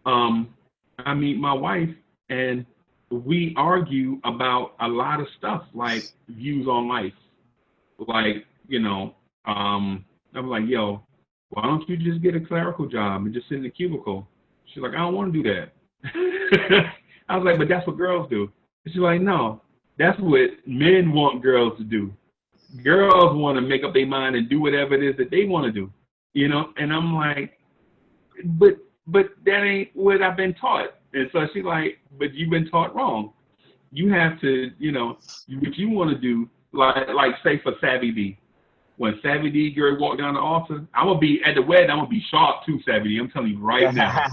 I meet my wife, and we argue about a lot of stuff, like views on life. Like, you know, I'm like, yo, why don't you just get a clerical job and just sit in the cubicle? She's like, I don't want to do that. I was like, but that's what girls do. And she's like, no, that's what men want girls to do. Girls want to make up their mind and do whatever it is that they want to do, you know? And I'm like, but that ain't what I've been taught. And so she's like, but you've been taught wrong. You have to, you know, what you want to do, like say for Savvy D. When Savvy D Gary walked down the altar, I'm going to be at the wedding, I'm going to be sharp too, Savvy D. I'm telling you right now.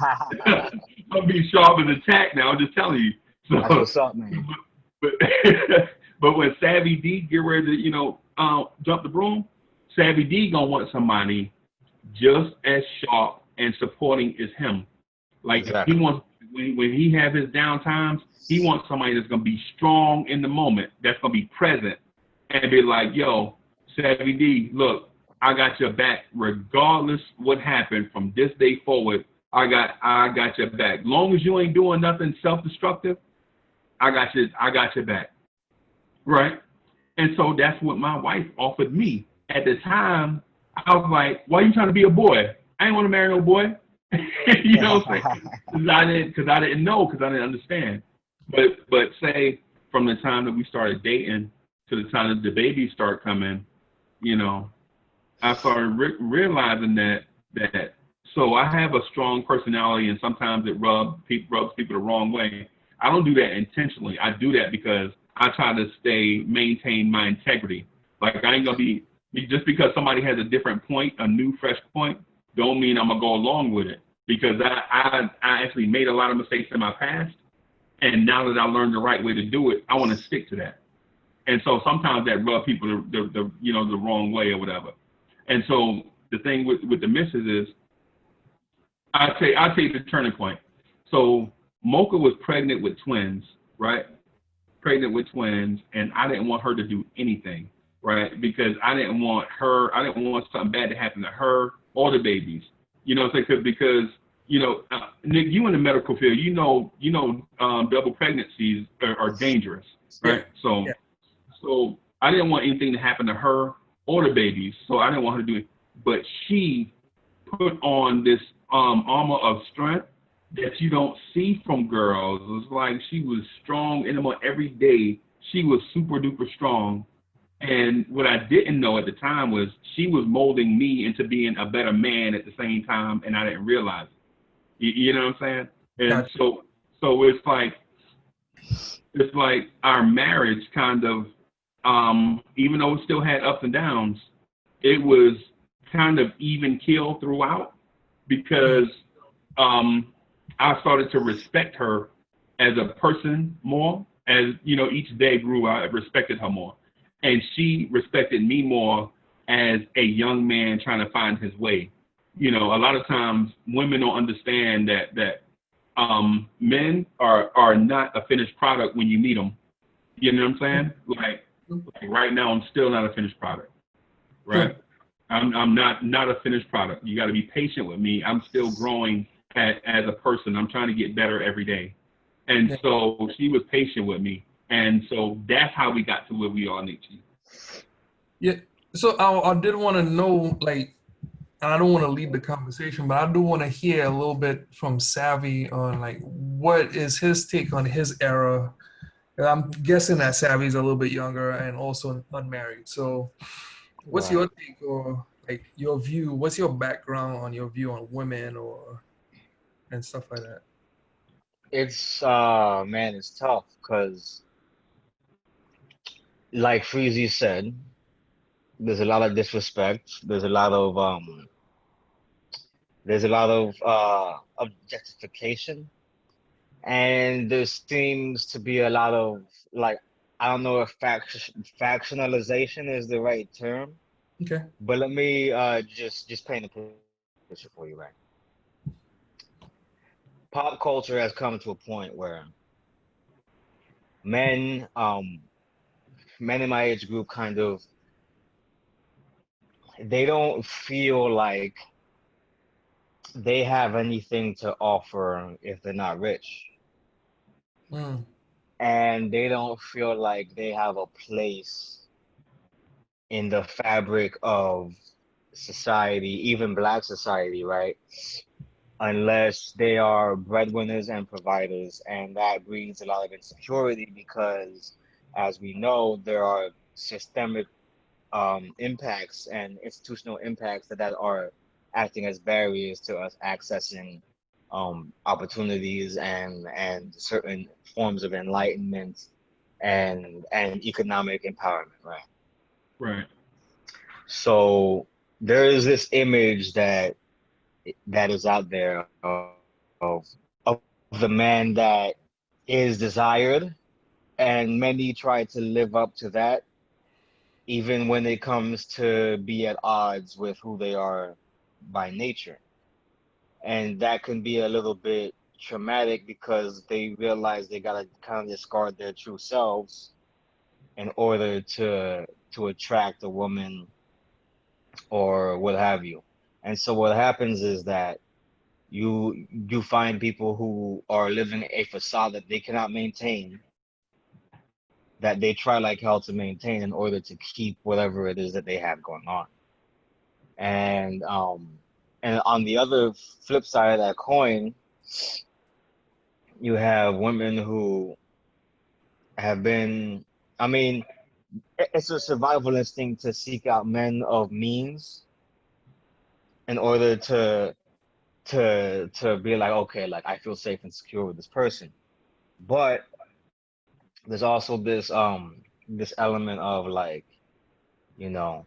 I'm I'm be sharp as a tack now. I'm just telling you. So, That's what's up, man. but but when Savvy D get ready to jump the broom, Savvy D gonna want somebody just as sharp and supporting as him. Like Exactly. he wants when he have his down times, he wants somebody that's gonna be strong in the moment, that's gonna be present, and be like, yo, Savvy D, look, I got your back regardless what happened from this day forward. I got your back. Long as you ain't doing nothing self-destructive, I got your back. Right? And so that's what my wife offered me. At the time, I was like, why are you trying to be a boy? I ain't want to marry no boy. You know what I'm saying? Because I didn't know, because I didn't understand. But say from the time that we started dating to the time that the babies start coming, I started realizing that so I have a strong personality, and sometimes it rubs people the wrong way. I don't do that intentionally. I do that because I try to maintain my integrity. Like I ain't gonna be just because somebody has a different point, a new fresh point, don't mean I'm gonna go along with it. Because I actually made a lot of mistakes in my past, and now that I learned the right way to do it, I want to stick to that. And so sometimes that rub people the wrong way or whatever. And so the thing with the missus is, I tell you the turning point. So Mocha was pregnant with twins, right? Pregnant with twins, and I didn't want her to do anything, right? Because I didn't want something bad to happen to her or the babies. Because Nick, you in the medical field, double pregnancies are dangerous, right? Yeah. So I didn't want anything to happen to her or the babies, so I didn't want her to do it. But she put on this armor of strength that you don't see from girls. It was like she was strong in them every day. She was super duper strong. And what I didn't know at the time was she was molding me into being a better man at the same time, and I didn't realize it. You know what I'm saying? And Gotcha. so it's like our marriage kind of, even though it still had ups and downs, it was kind of even keel throughout because I started to respect her as a person more. As each day grew, I respected her more, and she respected me more as a young man trying to find his way. A lot of times women don't understand that men are not a finished product when you meet them. You know what I'm saying? Like right now, I'm still not a finished product. Right? I'm not a finished product. You got to be patient with me. I'm still growing as a person. I'm trying to get better every day. And so she was patient with me. And so that's how we got to where we are, Nietzsche. Yeah. So I did want to know, like, and I don't want to lead the conversation, but I do want to hear a little bit from Savvy on, like, what is his take on his era. I'm guessing that Savvy's a little bit younger and also unmarried. So what's Right. your take, or like your view? What's your background on your view on women and stuff like that? It's man, it's tough because like Freezy said, there's a lot of disrespect. There's a lot of objectification, and there seems to be a lot of, like, I don't know if factionalization is the right term, Okay. but let me just paint a picture for you, right? Pop culture has come to a point where men men in my age group kind of, they don't feel like they have anything to offer if they're not rich. Mm. And they don't feel like they have a place in the fabric of society, even Black society, right? Unless they are breadwinners and providers. And that breeds a lot of insecurity because, as we know, there are systemic impacts and institutional impacts that are acting as barriers to us accessing opportunities and certain forms of enlightenment and economic empowerment, right? Right. So there is this image that is out there of the man that is desired, and many try to live up to that, even when it comes to be at odds with who they are by nature. And that can be a little bit traumatic because they realize they gotta kind of discard their true selves in order to attract a woman or what have you. And so what happens is that you find people who are living a facade that they cannot maintain, that they try like hell to maintain in order to keep whatever it is that they have going on. And on the other flip side of that coin, you have women who have been, I mean, it's a survival instinct to seek out men of means in order to be like, okay, like I feel safe and secure with this person. But there's also this element of like, you know,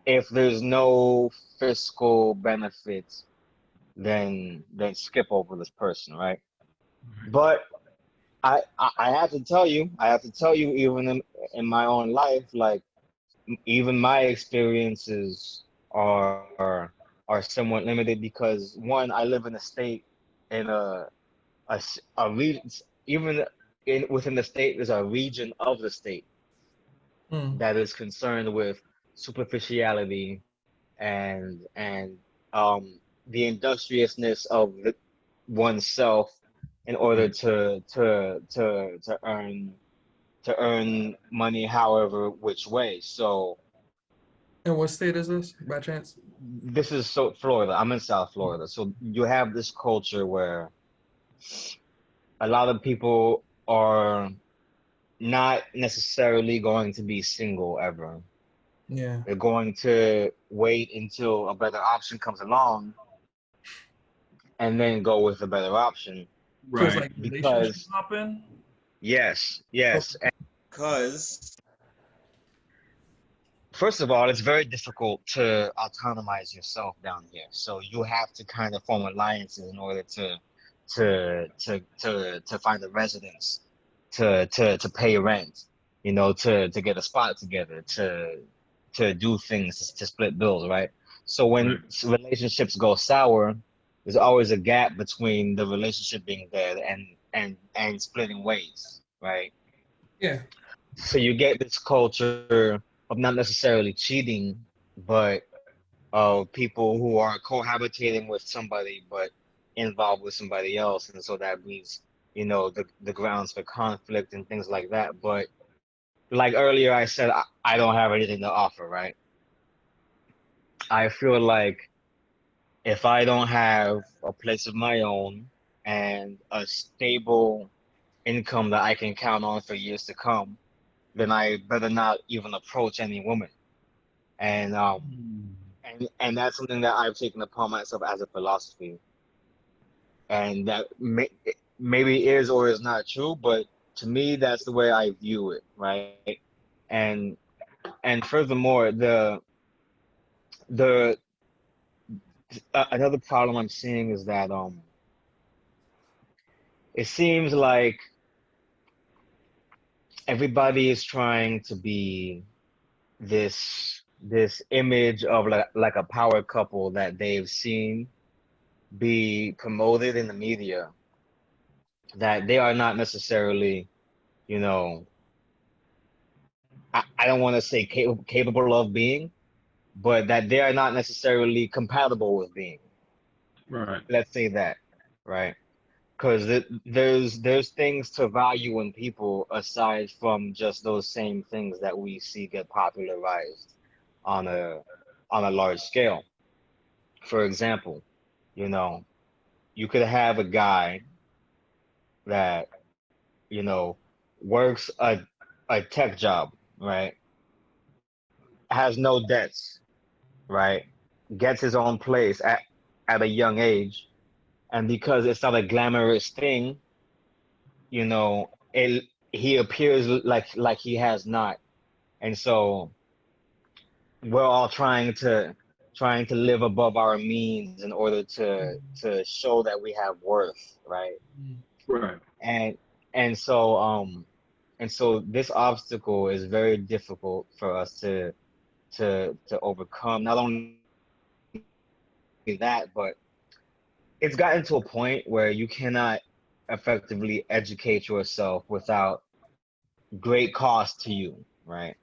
if there's no fiscal benefits, then skip over this person, right? But I have to tell you, even in my own life, like even my experiences are somewhat limited because one, I live in a state in a region, even in within the state, there's a region of the state Mm. that is concerned with superficiality and um the industriousness of oneself in order Right. to earn money however which way. So And what state is this, by chance? this is so Florida. I'm in South Florida. So you have this culture where a lot of people are not necessarily going to be single ever. Yeah. They're going to wait until a better option comes along and then go with a better option. So it's Right. like relationship Because hopping. yes, Oh, yes. And because first of all, it's very difficult to autonomize yourself down here. So you have to kind of form alliances in order to find a residence, to pay rent, to get a spot together, to do things, to split bills, right? So when Right. relationships go sour, there's always a gap between the relationship being there and splitting ways, right? yeah. So you get this culture of not necessarily cheating, but of people who are cohabitating with somebody, but involved with somebody else, and so that means the grounds for conflict and things like that. But like earlier, I said I don't have anything to offer, right? I feel like if I don't have a place of my own and a stable income that I can count on for years to come, then I better not even approach any woman. And and that's something that I've taken upon myself as a philosophy, and that maybe is or is not true, but to me, that's the way I view it, right? And and furthermore, the another problem I'm seeing is that it seems like everybody is trying to be this image of like a power couple that they've seen be promoted in the media, that they are not necessarily, you know, I don't want to say capable of being, but that they are not necessarily compatible with being. Right. Let's say that, right? Because there's things to value in people aside from just those same things that we see get popularized on a large scale. For example, you know, you could have a guy that, you know, works a tech job, right? Has no debts, right? Gets his own place at a young age, and because it's not a glamorous thing, it he appears like he has not, and so we're all trying to live above our means in order to show that we have worth, right? Right. And and so and so this obstacle is very difficult for us to overcome. Not only that, but it's gotten to a point where you cannot effectively educate yourself without great cost to you, right?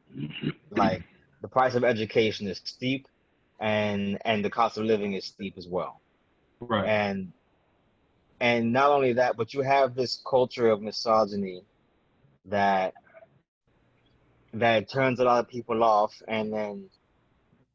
Like the price of education is steep, and the cost of living is steep as well. Right. And not only that, but you have this culture of misogyny that that turns a lot of people off, and then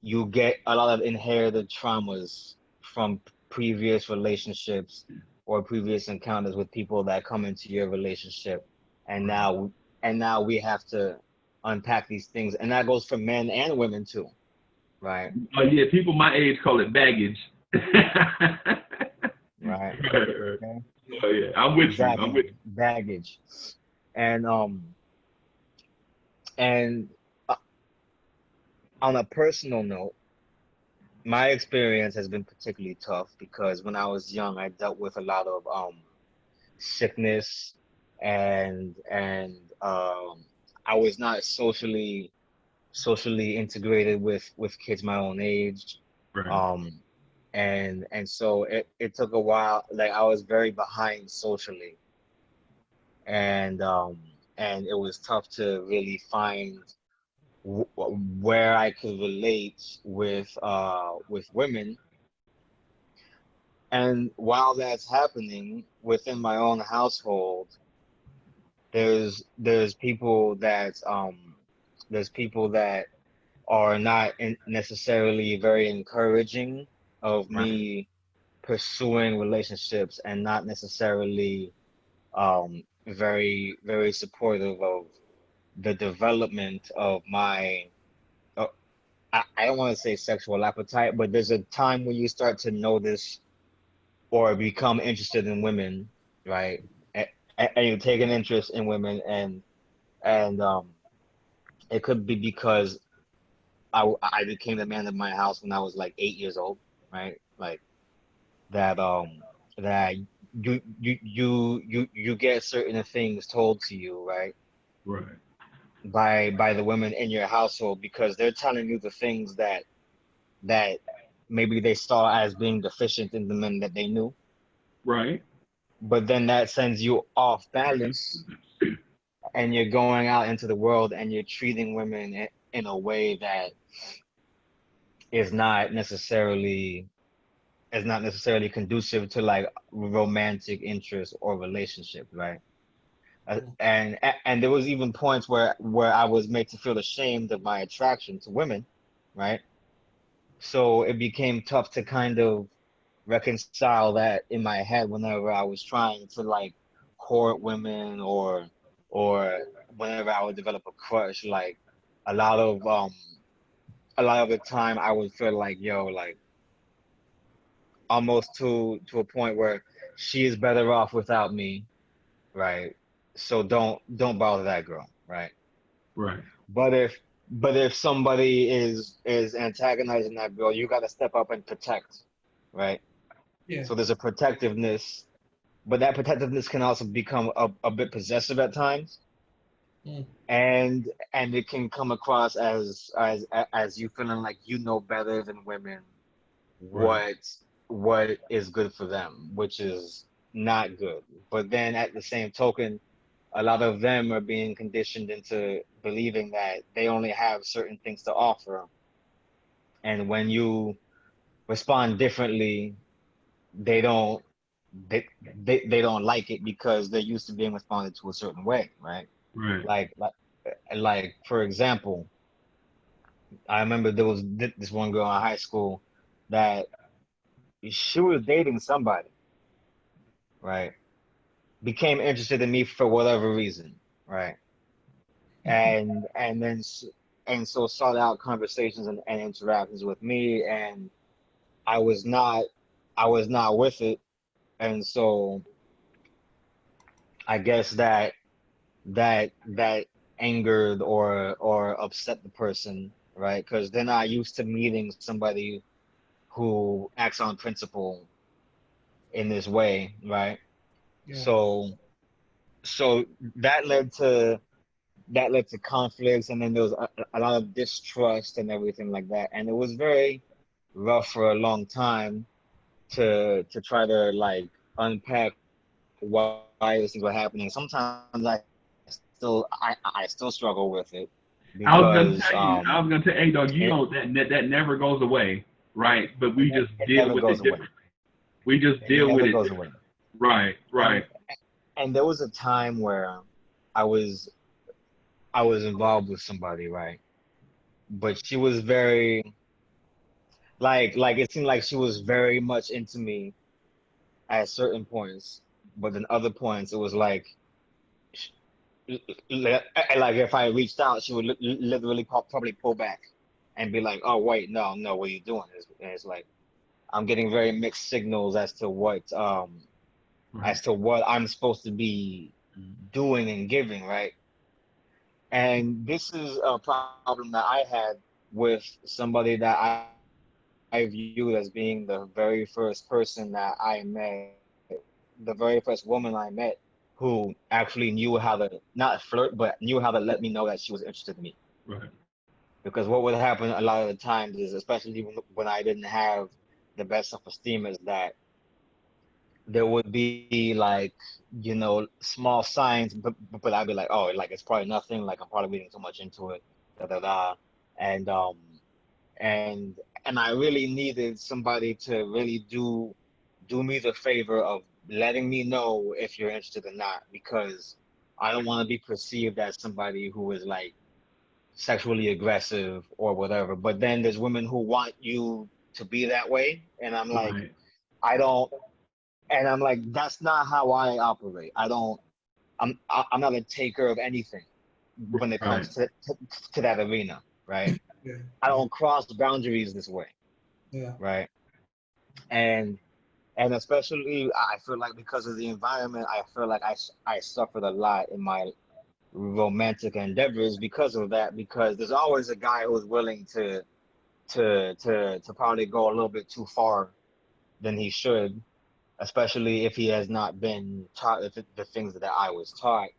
you get a lot of inherited traumas from previous relationships or previous encounters with people that come into your relationship, and now we have to unpack these things, and that goes for men and women too, right? Oh yeah, people my age call it baggage. Right. Right. Okay. Oh yeah, I'm with you. I'm with Exactly. Baggage. And and uh, on a personal note, my experience has been particularly tough because when I was young, I dealt with a lot of sickness, and I was not socially integrated with kids my own age. you. Right. Um, and so it took a while. Like I was very behind socially, and it was tough to really find where I could relate with women. And while that's happening within my own household, there's people that are not necessarily very encouraging of Right. me pursuing relationships, and not necessarily very supportive of the development of my uh, I don't want to say sexual appetite, but there's a time when you start to notice or become interested in women, right? And, and you take an interest in women, and it could be because I became the man of my house when I was like 8 years old, right? Like that you get certain things told to you, right? Right. By the women in your household, because they're telling you the things that maybe they saw as being deficient in the men that they knew, Right. but then that sends you off balance, and you're going out into the world and you're treating women in a way that is not necessarily conducive to like romantic interest or relationship, right? And there was even points where I was made to feel ashamed of my attraction to women, right? So it became tough to kind of reconcile that in my head whenever I was trying to like court women, or whenever I would develop a crush. Like a lot of um a lot of the time I would feel like, yo, like almost to a point where she is better off without me, right? So don't bother that girl, right? Right. But if somebody is antagonizing that girl, you got to step up and protect, right? Yeah. So there's a protectiveness, but that protectiveness can also become a bit possessive at times, Mm. and it can come across as you feeling like you know better than women Right. what what is good for them, which is not good. But then at the same token, a lot of them are being conditioned into believing that they only have certain things to offer, and when you respond differently, they don't they don't like it because they're used to being responded to a certain way, right? Right. Like for example, I remember there was this one girl in high school that she was dating somebody, right? Became interested in me for whatever reason, right? And then and so sought out conversations and interactions with me, and I was not I was not with it, and so I guess that angered or upset the person, right? Because they're not used to meeting somebody who acts on principle in this way, right? Yeah. So so that led to conflicts, and then there was a lot of distrust and everything like that, and it was very rough for a long time to try to like unpack why these things were happening. Sometimes I still struggle with it I was gonna because tell you, hey dog, you it, know that never goes away, right? But we just it deal never with it goes away. differently. We just It deal with never it goes away. differently. Right, And right, there was a time where I was I was involved with somebody, right? But she was very like it seemed like she was very much into me at certain points, but then other points it was like sh- like if I reached out, she would literally probably pull back and be like, "Oh wait, no, what are you doing?" It's like I'm getting very mixed signals right, as to what I'm supposed to be doing and giving, right? And this is a problem that I had with somebody that I viewed as being the very first person that I met, the very first woman I met, who actually knew how to not flirt, but knew how to let me know that she was interested in me. right, Because what would happen a lot of the times is, especially when I didn't have the best self-esteem, is that there would be like, small signs, but I'd be like, oh, like it's probably nothing. Like I'm probably reading too much into it, da da da, and and I really needed somebody to really do me the favor of letting me know if you're interested or not, because I don't want to be perceived as somebody who is like sexually aggressive or whatever. But then there's women who want you to be that way, and I'm like, right, I don't, and I'm like, that's not how I operate. I'm not a taker of anything when it right, comes to that arena, right? Yeah. I don't cross boundaries this way, Yeah. right? And especially I feel like because of the environment, I feel like I suffered a lot in my romantic endeavors because of that. Because there's always a guy who's willing to probably go a little bit too far than he should, especially if he has not been taught the things that I was taught,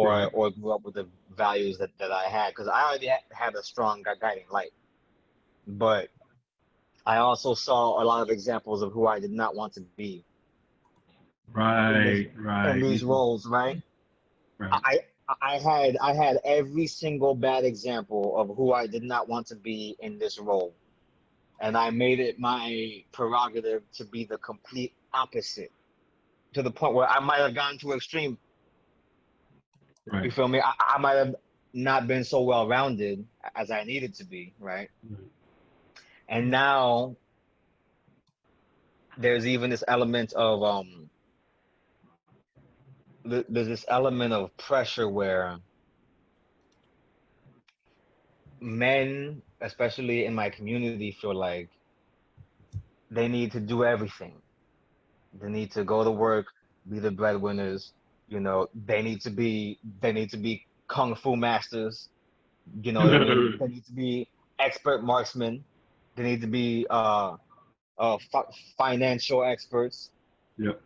right, or grew up with the values that I had. Because I already had a strong guiding light, but I also saw a lot of examples of who I did not want to be in this right, in right, these roles, right? right, I I had every single bad example of who I did not want to be in this role, and I made it my prerogative to be the complete opposite, to the point where I might have gone to extreme. You right, feel me? I might have not been so well rounded as I needed to be, right? And now there's even this element of there's this element of pressure where men, especially in my community, feel like they need to do everything. They need to go to work, be the breadwinners. They need to be kung fu masters. You know what I mean? right. They need to be expert marksmen. They need to be financial experts, Yep.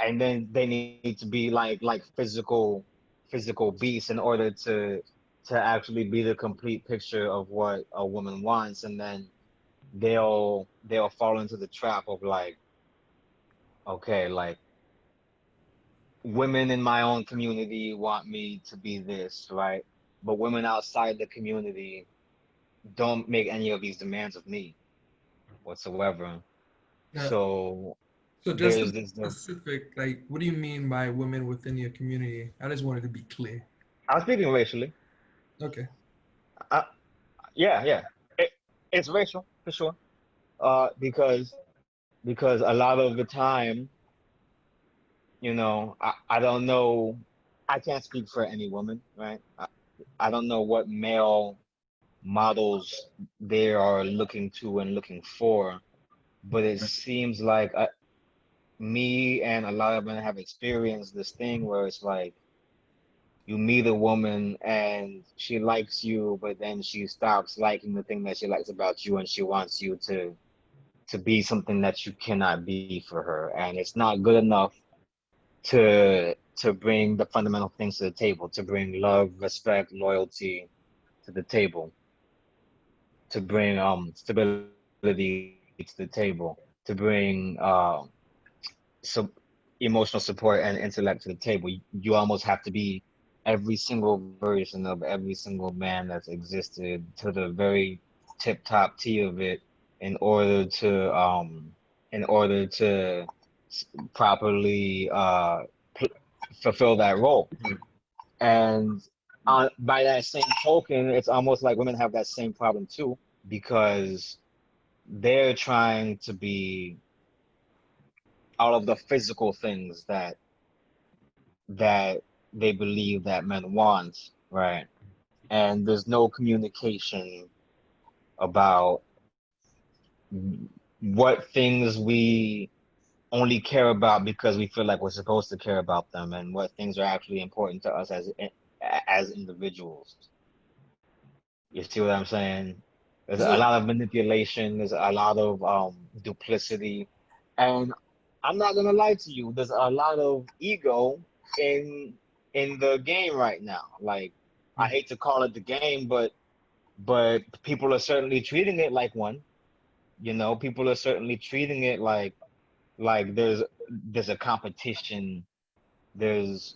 and then they need to be like physical beasts in order to actually be the complete picture of what a woman wants. And then they'll fall into the trap of like, okay, like women in my own community want me to be this, right? But women outside the community don't make any of these demands of me whatsoever. Yeah. So So just to there's be this. specific, like, what do you mean by women within your community? I just wanted to be clear. I'm speaking racially. Okay. Uh, yeah, yeah. It, it's racial for sure. Because a lot of the time, I don't know. I can't speak for any woman, right? I don't know what male models they are looking to and looking for, but it seems like me and a lot of men have experienced this thing where it's like you meet a woman and she likes you, but then she stops liking the thing that she likes about you, and she wants you to be something that you cannot be for her, and it's not good enough to bring the fundamental things to the table, to bring love, respect, loyalty to the table, to bring stability to the table, to bring so emotional support and intellect to the table. You almost have to be every single version of every single man that's existed to the very tip top T of it in order to properly fulfill that role. And by that same token, it's almost like women have that same problem too, because they're trying to be all of the physical things that they believe that men want, right? And there's no communication about what things we only care about because we feel like we're supposed to care about them, and what things are actually important to us as individuals. You see what I'm saying? There's a So lot of manipulation. There's a lot of duplicity, and I'm not gonna lie to you. There's a lot of ego in the game right now. Like, I hate to call it the game, but people are certainly treating it like one. You know, people are certainly treating it like there's a competition. There's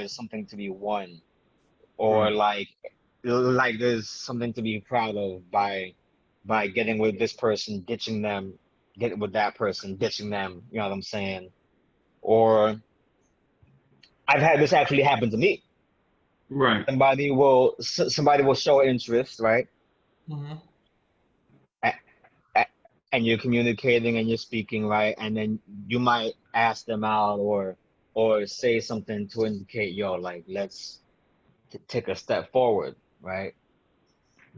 something to be won, or Right. like there's something to be proud of by getting with this person, ditching them, getting with that person, ditching them. You know what I'm saying? Or I've had this actually happen to me. Right. Somebody will show interest, right? mhm. A- and you're communicating and you're speaking, right? And then you might ask them out, or say something to indicate, yo, like, let's take a step forward, right?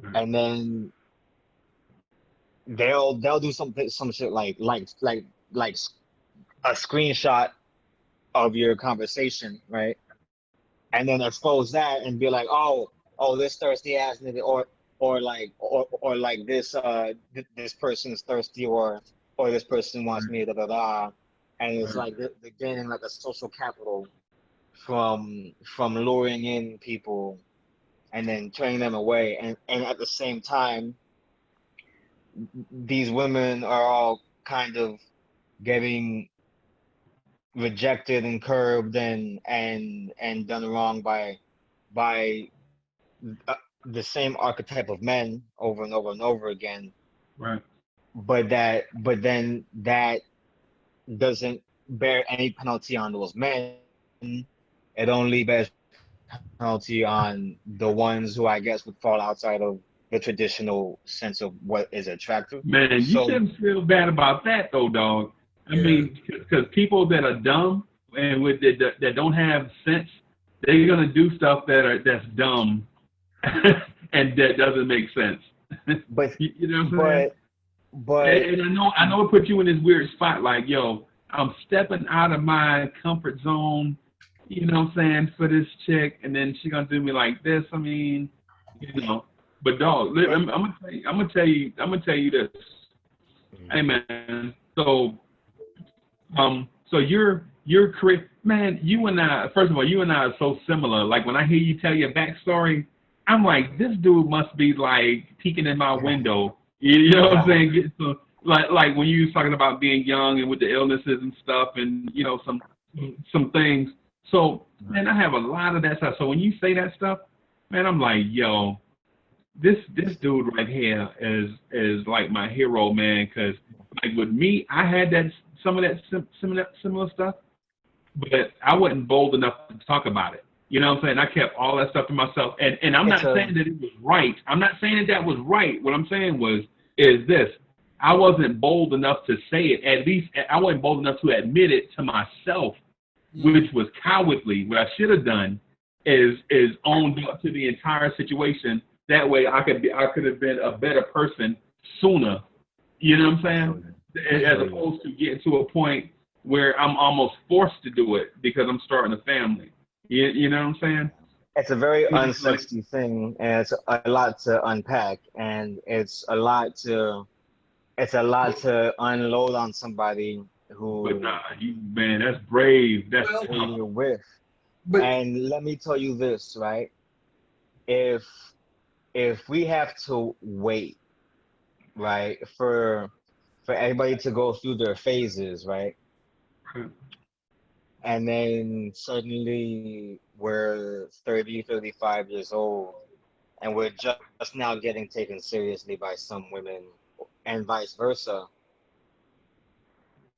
Right. And then they'll do some shit like a screenshot of your conversation, right? And then expose that and be like, oh, this thirsty ass nigga, or like this person's thirsty, or this person wants me, da da da. And it's Right. like they're gaining like a social capital from luring in people and then turning them away, and at the same time these women are all kind of getting rejected and curbed and done wrong by uh, the same archetype of men over and over and over again, Right. but then that doesn't bear any penalty on those men. It only bears penalty on the ones who I guess would fall outside of the traditional sense of what is attractive. Man, you So shouldn't feel bad about that though, dog. I Yeah. mean, because people that are dumb and that don't have sense, they're gonna do stuff that's dumb, and that doesn't make sense. but You know what I'm saying? but but And I know it put you in this weird spot. Like, yo, I'm stepping out of my comfort zone. You know what I'm saying, for this chick, and then she gonna do me like this. I mean, you know. But dog, it, I'm gonna tell you this. Hey man, so your career, man. You and I, first of all, you and I are so similar. Like when I hear you tell your backstory, I'm like, this dude must be like peeking in my window. You know what I'm saying? Like when you was talking about being young and with the illnesses and stuff, and you know some things. So man, I have a lot of that stuff. So when you say that stuff, man, I'm like, yo, this dude right here is like my hero, man. Because like with me, I had some of that similar stuff, but I wasn't bold enough to talk about it. You know what I'm saying? I kept all that stuff to myself, and I'm it's not a saying that it was right. I'm not saying that was right. What I'm saying is this: I wasn't bold enough to say it. At least I wasn't bold enough to admit it to myself, which was cowardly. What I should have done is owned up to the entire situation. That way, I could have been a better person sooner. You know what I'm saying? As absolutely. opposed to getting to a point where I'm almost forced to do it because I'm starting a family. You know what I'm saying? It's a very It's like, unsexy thing, and it's a lot to unpack, and it's a lot to it's a lot to unload on somebody But who nah, man, that's brave. That's Well, who tough. you're with. but And let me tell you this, right? If we have to wait, right, for everybody to go through their phases, right? And then suddenly we're 30, 35 years old and we're just now getting taken seriously by some women and vice versa.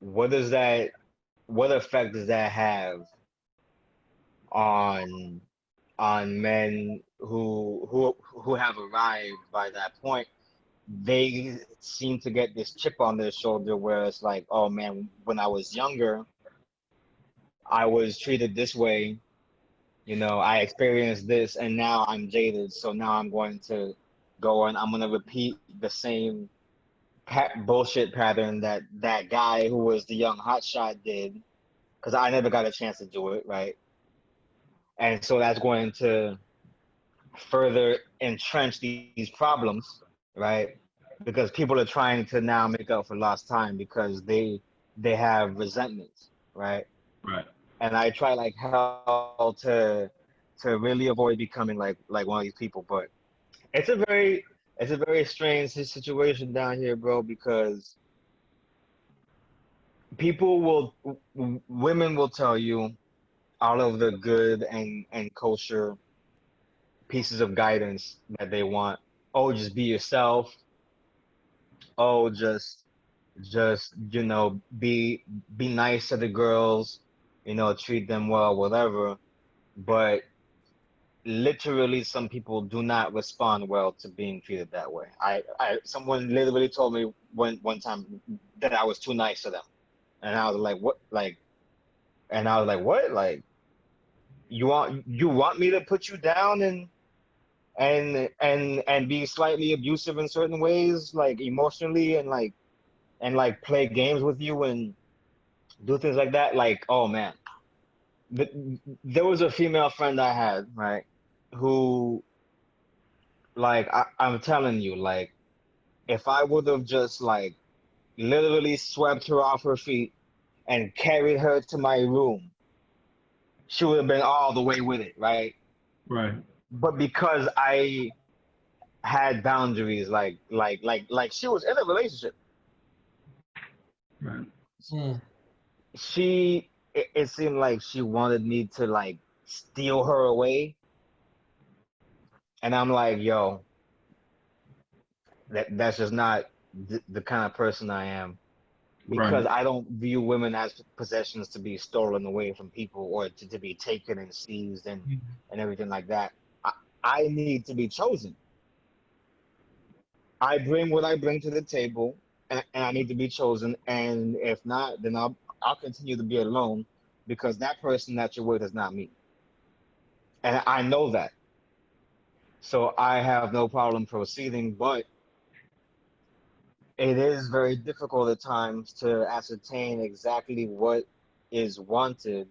What does that what effect does that have on men who have arrived by that point? They seem to get this chip on their shoulder where it's like, oh man, when I was younger, I was treated this way, you know, I experienced this and now I'm jaded, so now I'm going to go and I'm going to repeat the same bullshit pattern that that guy who was the young hotshot did, because I never got a chance to do it, right? And so that's going to further entrench these problems, right? Because people are trying to now make up for lost time because they have resentments, right? Right. And I try like hell to really avoid becoming like one of these people, but it's a very strange situation down here, bro, because people will women will tell you all of the good and kosher pieces of guidance that they want. Oh, just be yourself. Oh, just you know, be nice to the girls, you know, treat them well, whatever. But literally some people do not respond well to being treated that way. I someone literally told me one time that I was too nice to them. And I was like, what? Like, and I was like, what? Like, you want me to put you down and be slightly abusive in certain ways, like emotionally and like play games with you and do things like that? Like, oh man. There was a female friend I had, right, who like I'm telling you, like if I would have just like literally swept her off her feet and carried her to my room, she would have been all the way with it, right? Right. But because I had boundaries, like she was in a relationship. Right. mm, It seemed like she wanted me to like steal her away, and I'm like, yo, that's just not the kind of person I am. Right. Because I don't view women as possessions to be stolen away from people or to be taken and seized and everything like that. I need to be chosen. I bring what I bring to the table, and I need to be chosen. And if not, then I'll continue to be alone because that person that you're with is not me, and I know that. So I have no problem proceeding, but it is very difficult at times to ascertain exactly what is wanted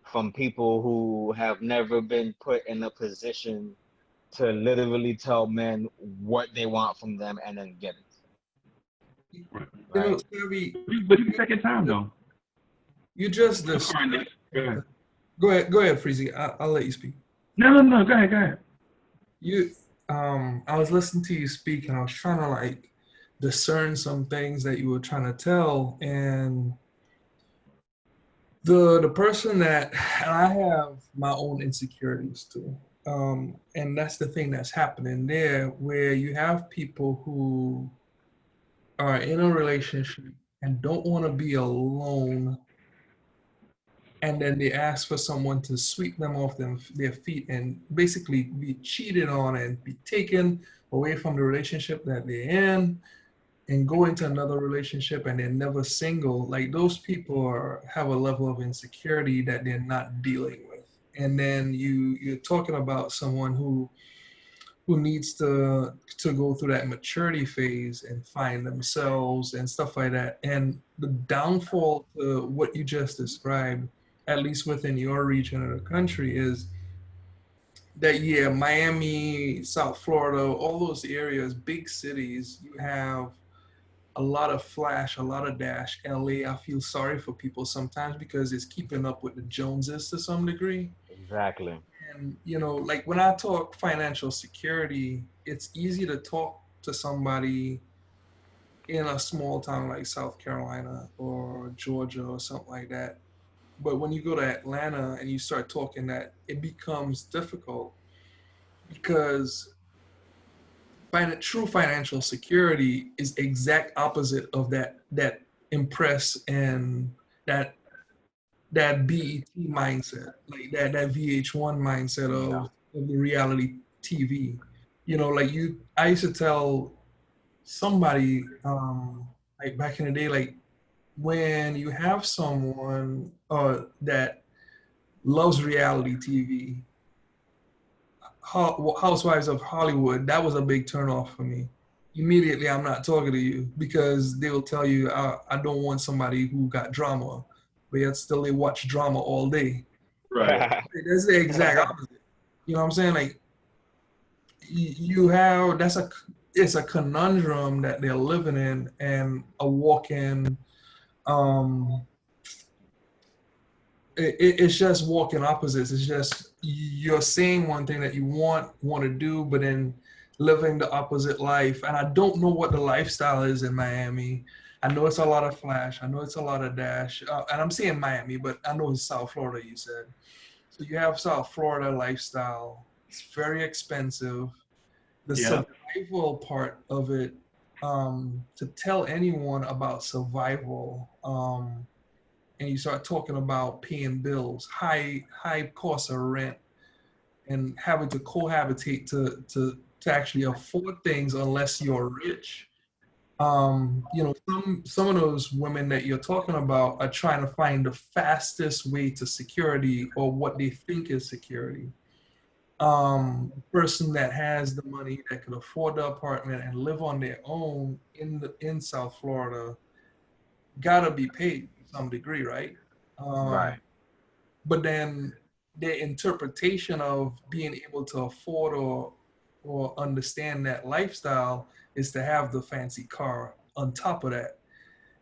from people who have never been put in a position to literally tell men what they want from them and then get Right. it, you know, right? Savvy, But you take your time though. you just I'm sorry, Nick. Go ahead. go ahead, Freezy. I'll let you speak. No. Go ahead. Go ahead. You, I was listening to you speak, and I was trying to like discern some things that you were trying to tell, and the person that and I have my own insecurities too. And that's the thing that's happening there, where you have people who are in a relationship and don't want to be alone, and then they ask for someone to sweep them off their feet and basically be cheated on and be taken away from the relationship that they're in and go into another relationship and they're never single. Like those people have a level of insecurity that they're not dealing with. And then you're talking about someone who needs to go through that maturity phase and find themselves and stuff like that. And the downfall to what you just described, at least within your region of the country, is that yeah, Miami, South Florida, all those areas, big cities, you have a lot of flash, a lot of dash. LA, I feel sorry for people sometimes because it's keeping up with the Joneses to some degree. Exactly. And like when I talk financial security, it's easy to talk to somebody in a small town like South Carolina or Georgia or something like that. But when you go to Atlanta and you start talking that, it becomes difficult because true financial security is exact opposite of that impress and that that BET mindset, like that VH1 mindset Yeah. of the reality TV. Like I used to tell somebody like back in the day, like when you have someone that loves reality TV, Housewives of Hollywood, that was a big turnoff for me. Immediately, I'm not talking to you because they will tell you, I don't want somebody who got drama, but yet still they watch drama all day. Right. That's the exact opposite. You know what I'm saying? Like you have it's a conundrum that they're living in and a walk-in um it's just walking opposites. It's just you're saying one thing that you want to do, but then living the opposite life. And I don't know what the lifestyle is in Miami. I know it's a lot of flash. I know it's a lot of dash. And I'm saying Miami, but I know it's South Florida. You said so. You have South Florida lifestyle. It's very expensive. The Yeah. survival part of it. To tell anyone about survival. And you start talking about paying bills, high cost of rent, and having to cohabitate to actually afford things unless you're rich. Some of those women that you're talking about are trying to find the fastest way to security or what they think is security. The person that has the money that can afford the apartment and live on their own in South Florida gotta be paid to some degree, right? Right. Um, but then their interpretation of being able to afford or understand that lifestyle is to have the fancy car on top of that.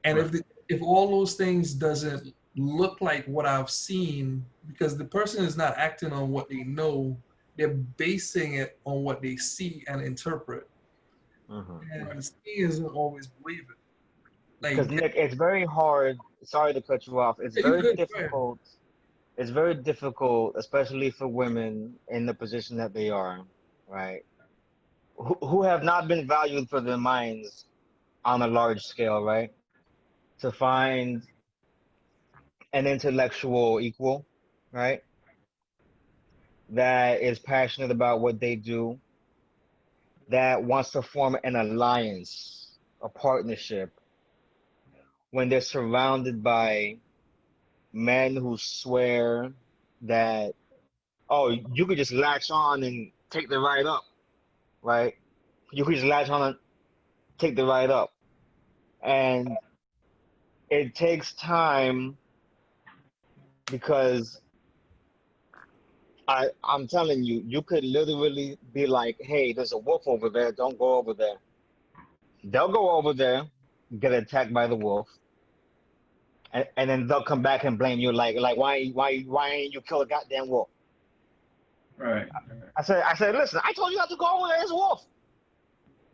And Right. if all those things doesn't look like what I've seen, because the person is not acting on what they know, they're basing it on what they see and interpret. Right. And seeing isn't always believing. Because Like, Nick, it's very hard. Sorry to cut you off. It's yeah, you very could. Go ahead. difficult. It's very difficult, especially for women in the position that they are, right? Who have not been valued for their minds on a large scale, right? To find an intellectual equal, right? That is passionate about what they do, that wants to form an alliance, a partnership, when they're surrounded by men who swear that, oh, you could just latch on and take the ride up, right? You could just latch on and take the ride up. And it takes time because I'm telling you, you could literally be like, hey, there's a wolf over there, don't go over there. They'll go over there, get attacked by the wolf, and then they'll come back and blame you like why ain't you kill a goddamn wolf? Right. I said, listen, I told you not to go over there, it's a wolf.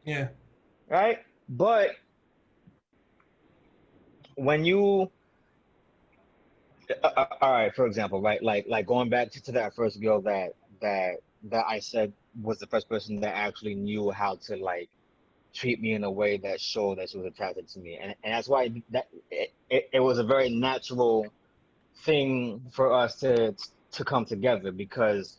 Yeah. Right? But when you all right, for example, right, like going back to that first girl that that I said was the first person that actually knew how to like treat me in a way that showed that she was attracted to me, and that's why it was a very natural thing for us to come together because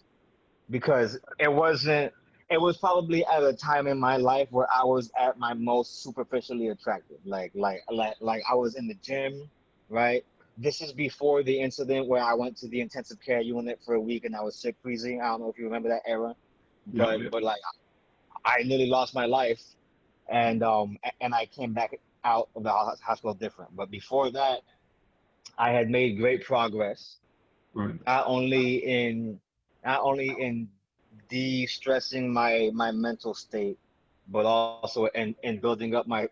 it was probably at a time in my life where I was at my most superficially attractive. Like I was in the gym, right? This is before the incident where I went to the intensive care unit for a week and I was sick freezing. I don't know if you remember that era, Yeah. Yeah. but like I nearly lost my life, and I came back out of the hospital different. But before that, I had made great progress, Right. not only in not only in de-stressing my mental state, but also in building up my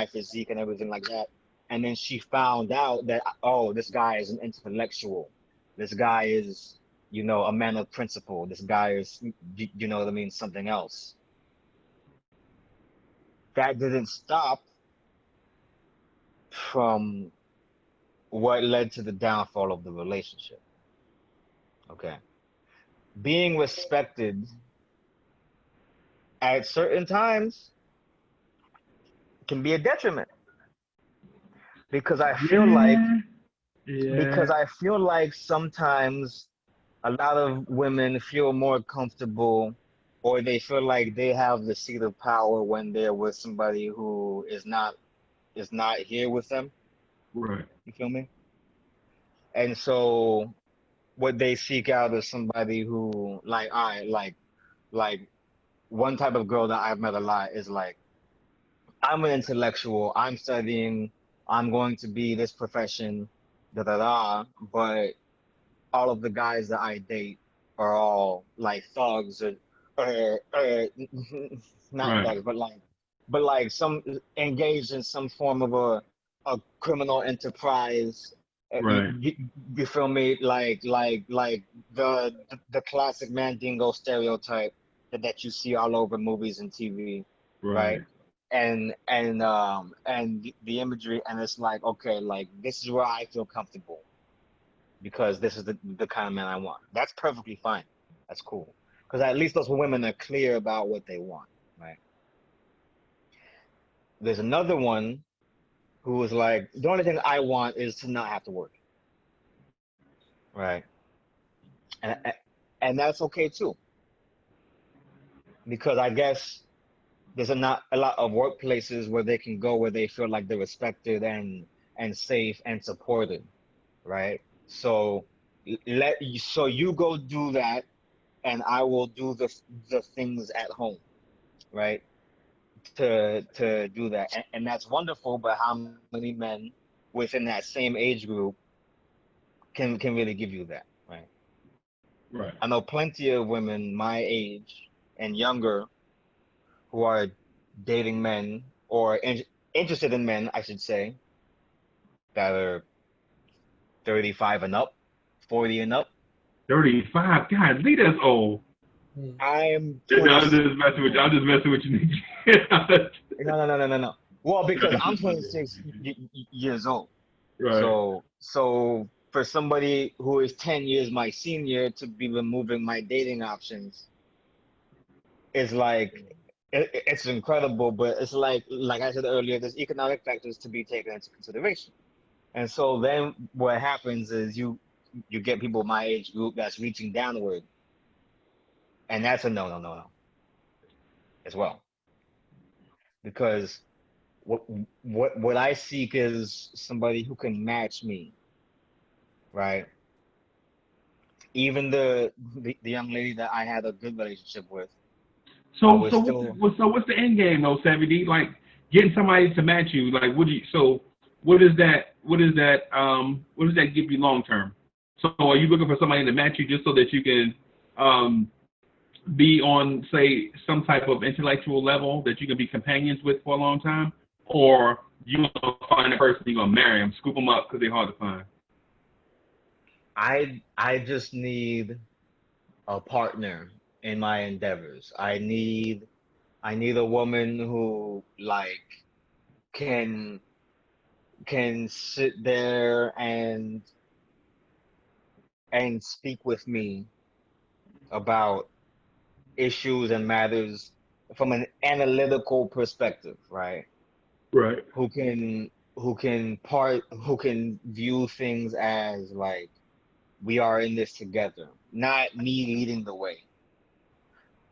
physique and everything like that. And then she found out that, oh, this guy is an intellectual. This guy is, a man of principle. This guy is, you know what I mean, something else. That didn't stop from what led to the downfall of the relationship. Okay. Being respected at certain times can be a detriment because I feel like Yeah. sometimes a lot of women feel more comfortable or they feel like they have the seat of power when they're with somebody who is not here with them. Right. You feel me? And so what they seek out is somebody who like I like one type of girl that I've met a lot is like, I'm an intellectual, I'm studying, I'm going to be this profession, da da da, but all of the guys that I date are all like thugs or not Right. thugs, but like some engaged in some form of a criminal enterprise. You, Right. you, you feel me? Like the classic Mandingo stereotype that you see all over movies and TV, right? Right. And the imagery, and it's like, okay, like this is where I feel comfortable because this is the kind of man I want. That's perfectly fine. That's cool. Because at least those women are clear about what they want, right? There's another one who was like, the only thing I want is to not have to work, right? And and that's okay too, because I guess there's not a lot of workplaces where they can go where they feel like they're respected and safe and supported, right? So so you go do that, and I will do the things at home, right? To do that, and that's wonderful. But how many men within that same age group can really give you that, right? Right. I know plenty of women my age and younger who are dating men or interested in men, I should say, that are 35 and up, 40 and up. 35. God, leave us old. Mm. I'm I'm 26. just messing with you. I'm just messing with you. No. Well, because I'm 26 years old. Right. So for somebody who is 10 years my senior to be removing my dating options is like, it's incredible, but it's like I said earlier, there's economic factors to be taken into consideration. And so then what happens is you get people my age group that's reaching downward, and that's a no as well. Because what what I seek is somebody who can match me, right? Even the young lady that I had a good relationship with, I So was so what's the, still what's the end game though, Savvy D? Like getting somebody to match you. Like what do you? So what is that? What is that? What does that give you long term? So are you looking for somebody to match you just so that you can be on, say, some type of intellectual level that you can be companions with for a long time, or you gonna find a person, you're gonna marry them, scoop them up because they're hard to find? I just need a partner in my endeavors. I need a woman who like can can sit there and speak with me about issues and matters from an analytical perspective, right? Right. Who can view things as like we are in this together, not me leading the way.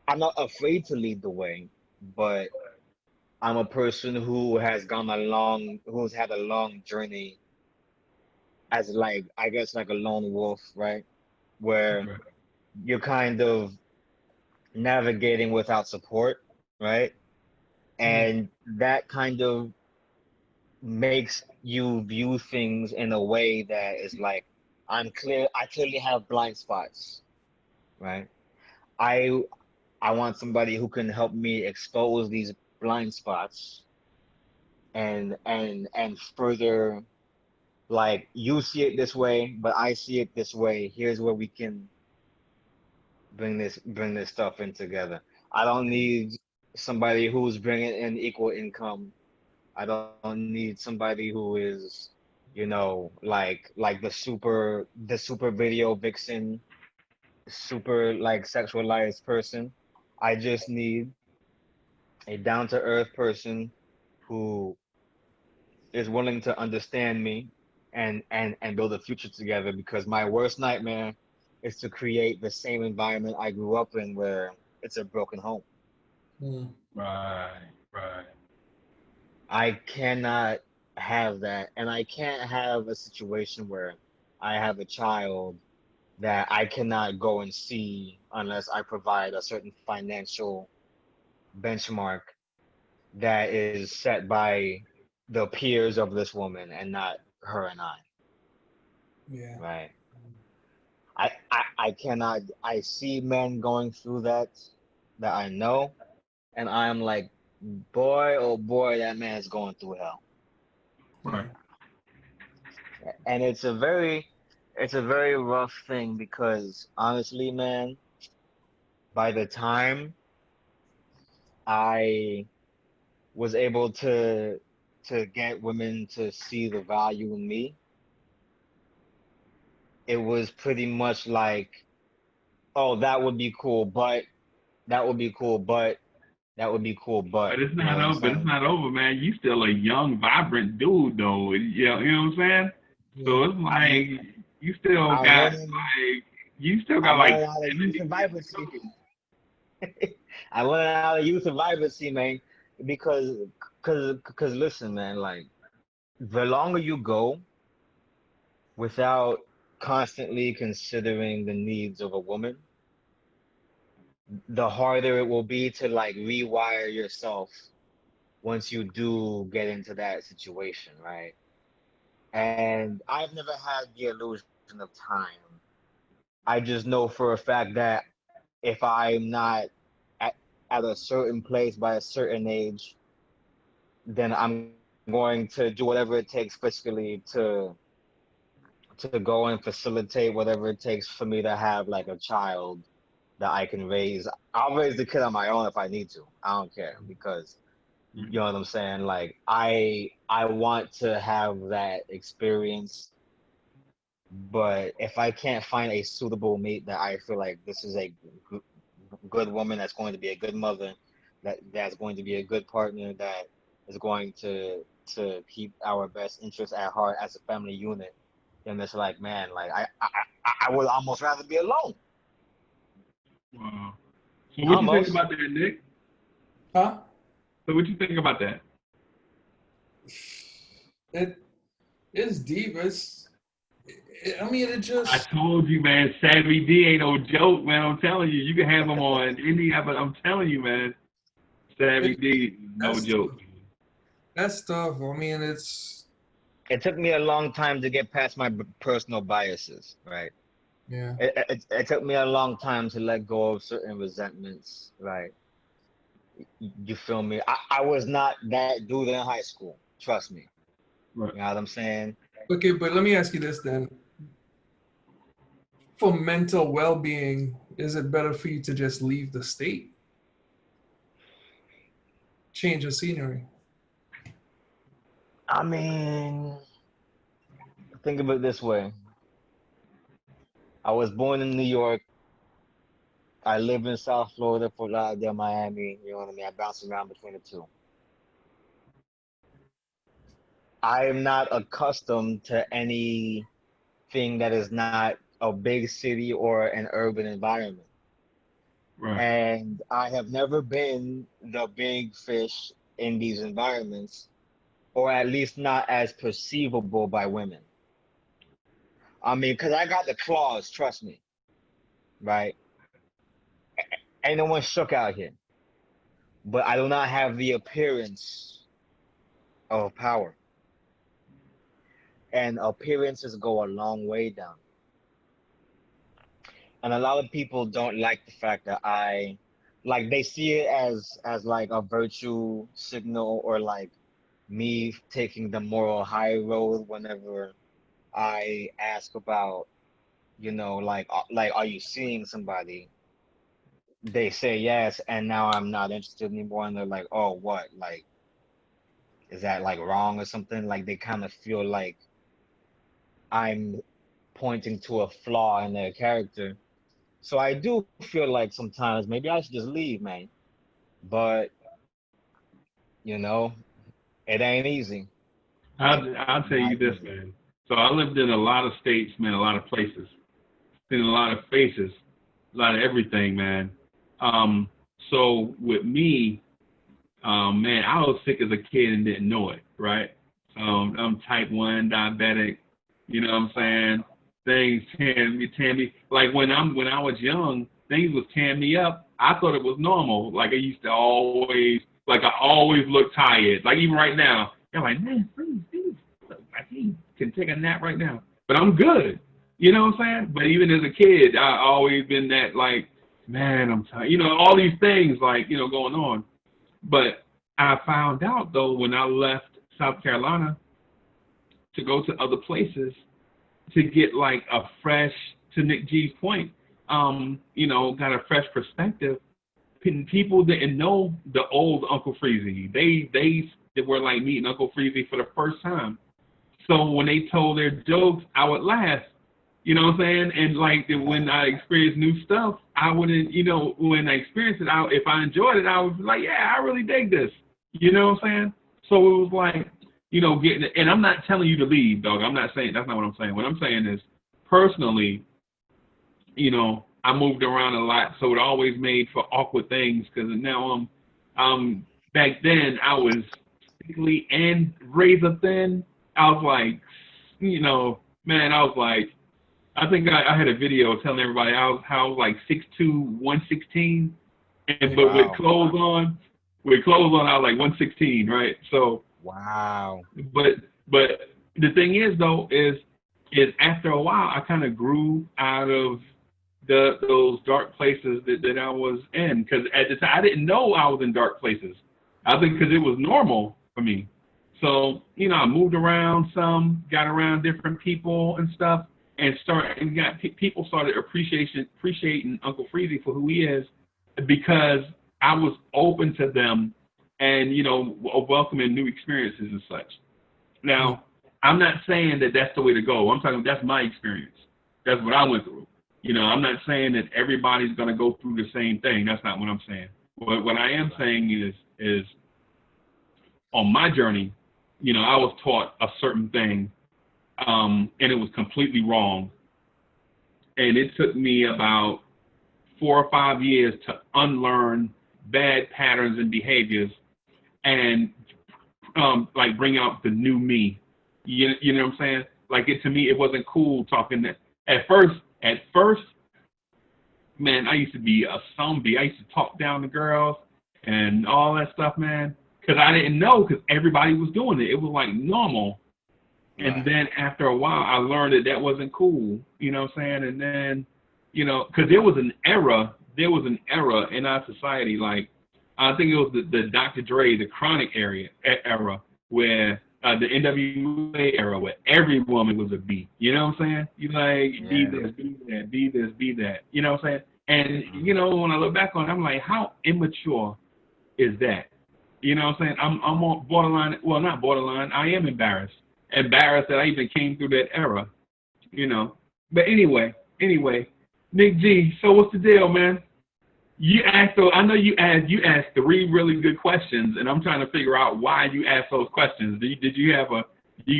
I'm not afraid to lead the way, but I'm a person who's had a long journey as like, I guess like a lone wolf, right? Where Right. you're kind of navigating without support, right? Mm. And that kind of makes you view things in a way that is like, I clearly have blind spots, right? I I want somebody who can help me expose these blind spots and further, like, you see it this way, but I see it this way. Here's where we can bring this stuff in together. I don't need somebody who's bringing in equal income. I don't need somebody who is, like the super video vixen, super like sexualized person. I just need a down to earth person who is willing to understand me and build a future together, because my worst nightmare is to create the same environment I grew up in where it's a broken home. Mm. Right, right. I cannot have that, and I can't have a situation where I have a child that I cannot go and see unless I provide a certain financial benchmark that is set by the peers of this woman and not her and I, Yeah. right? I cannot. I see men going through that I know, and I'm like, boy, oh boy, that man's going through hell. Right. And it's a very rough thing, because honestly, man, by the time I was able to get women to see the value in me, it was pretty much like, oh, that would be cool, but that would be cool, but that would be cool, But but it's you know not what I'm over. But it's saying? not over, man. You still a young, vibrant dude, though. You know what I'm saying? Yeah. So it's I'm like you still I'm got learning like I'm learning how to use the energy. vibrancy. I'm learning how to use the vibrancy, man, because because listen, man, like, the longer you go without constantly considering the needs of a woman, the harder it will be to like rewire yourself once you do get into that situation, right? And I've never had the illusion of time. I just know for a fact that if I'm not at, at a certain place by a certain age, then I'm going to do whatever it takes fiscally to go and facilitate whatever it takes for me to have like a child that I can raise. I'll raise the kid on my own if I need to. I don't care, because you know what I'm saying? Like, I want to have that experience, but if I can't find a suitable mate that I feel like this is a good woman that's going to be a good mother, that's going to be a good partner, that is going to keep our best interests at heart as a family unit, then it's like, man, like I would almost rather be alone. Wow. So what you think Almost. about that, Nick? Huh? So what you think about that? It it's deep. I mean, it I just. told you, man. Savvy D ain't no joke, man. I'm telling you, you can have him on any episode. I'm telling you, man. Savvy It, D, no that's joke. that's tough. I mean, it's. It took me a long time to get past my personal biases, right? Yeah. It took me a long time to let go of certain resentments, right? You feel me? I was not that dude in high school. Trust me. Right. You know what I'm saying? Okay, but let me ask you this then. For mental well-being, is it better for you to just leave the state, change the scenery? I mean, think of it this way. I was born in New York. I lived in South Florida, Fort Lauderdale, Miami. You know what I mean? I bounced around between the two. I am not accustomed to anything that is not a big city or an urban environment. Right. And I have never been the big fish in these environments, or at least not as perceivable by women. I mean, because I got the claws, trust me, right? Ain't no one shook out here. But I do not have the appearance of power. And appearances go a long way down. And a lot of people don't like the fact that I like they see it as like a virtue signal, or like me taking the moral high road whenever I ask about, like, are you seeing somebody? They say yes, and now I'm not interested anymore, and they're like, oh, what? Like, is that like wrong or something? Like they kind of feel like I'm pointing to a flaw in their character. So I do feel like sometimes maybe I should just leave, man. But you know, it ain't easy. I'll tell Not you this, easy. man. So I lived in a lot of states, man, a lot of places, seen a lot of faces, a lot of everything, man. So with me, man, I was sick as a kid and didn't know it, right? I'm type 1 diabetic, you know what I'm saying? Things tear me like when I was young, things was tearing me up. I thought it was normal. Like I used to always like I always look tired. Like even right now, I'm like, man, please, I can take a nap right now. But I'm good. You know what I'm saying? But even as a kid, I always been that like, man, I'm tired. You know, all these things like, going on. But I found out though when I left South Carolina to go to other places to get like a fresh, to Nick G's point, got a fresh perspective. People didn't know the old Uncle Freezy. They were like meeting Uncle Freezy for the first time. So when they told their jokes, I would laugh. You know what I'm saying? And like when I experienced new stuff, I wouldn't, when I experienced it, if I enjoyed it, I was like, yeah, I really dig this. You know what I'm saying? So it was like, getting it. And I'm not telling you to leave, dog. I'm not saying, that's not what I'm saying. What I'm saying is, personally, I moved around a lot, so it always made for awkward things because now back then I was sickly and razor thin. I was like, man, I was like, I think I had a video telling everybody how I was like 6'2", 116, and but Wow. with clothes on, I was like 116, right? So, Wow. but the thing is though is after a while I kind of grew out of those dark places that I was in because at the time I didn't know I was in dark places. I think because it was normal for me. So I moved around some, got around different people and stuff, and people started appreciating Uncle Freezy for who he is because I was open to them and welcoming new experiences and such. Now I'm not saying that that's the way to go. I'm talking that's my experience. That's what I went through. I'm not saying that everybody's going to go through the same thing. That's not what I'm saying. What I am saying is on my journey, I was taught a certain thing, and it was completely wrong. And it took me about 4 or 5 years to unlearn bad patterns and behaviors and like bring out the new me. You know what I'm saying? Like to me, it wasn't cool talking that at first, man, I used to be a zombie. I used to talk down to girls and all that stuff, man, because I didn't know because everybody was doing it. It was like normal. And then after a while, I learned that wasn't cool. You know what I'm saying? And then, because there was an era in our society, like I think it was the Dr. Dre, the Chronic era, where the NWA era where every woman was a B. You know what I'm saying? You like be this, be that, be this, be that. You know what I'm saying? And when I look back on it, I'm like, how immature is that? You know what I'm saying? I'm on borderline. Well, not borderline. I am embarrassed that I even came through that era. But anyway, Nick G. So what's the deal, man? I know you asked 3 really good questions, and I'm trying to figure out why you asked those questions. You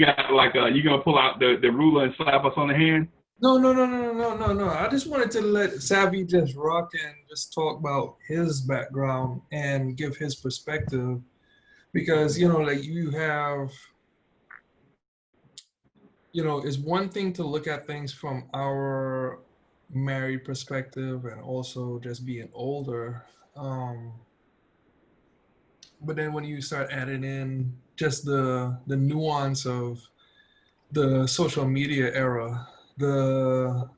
gonna pull out the ruler and slap us on the hand? No. I just wanted to let Savvy just rock and just talk about his background and give his perspective because like you have, it's one thing to look at things from our married perspective and also just being older. But then when you start adding in just the nuance of the social media era, the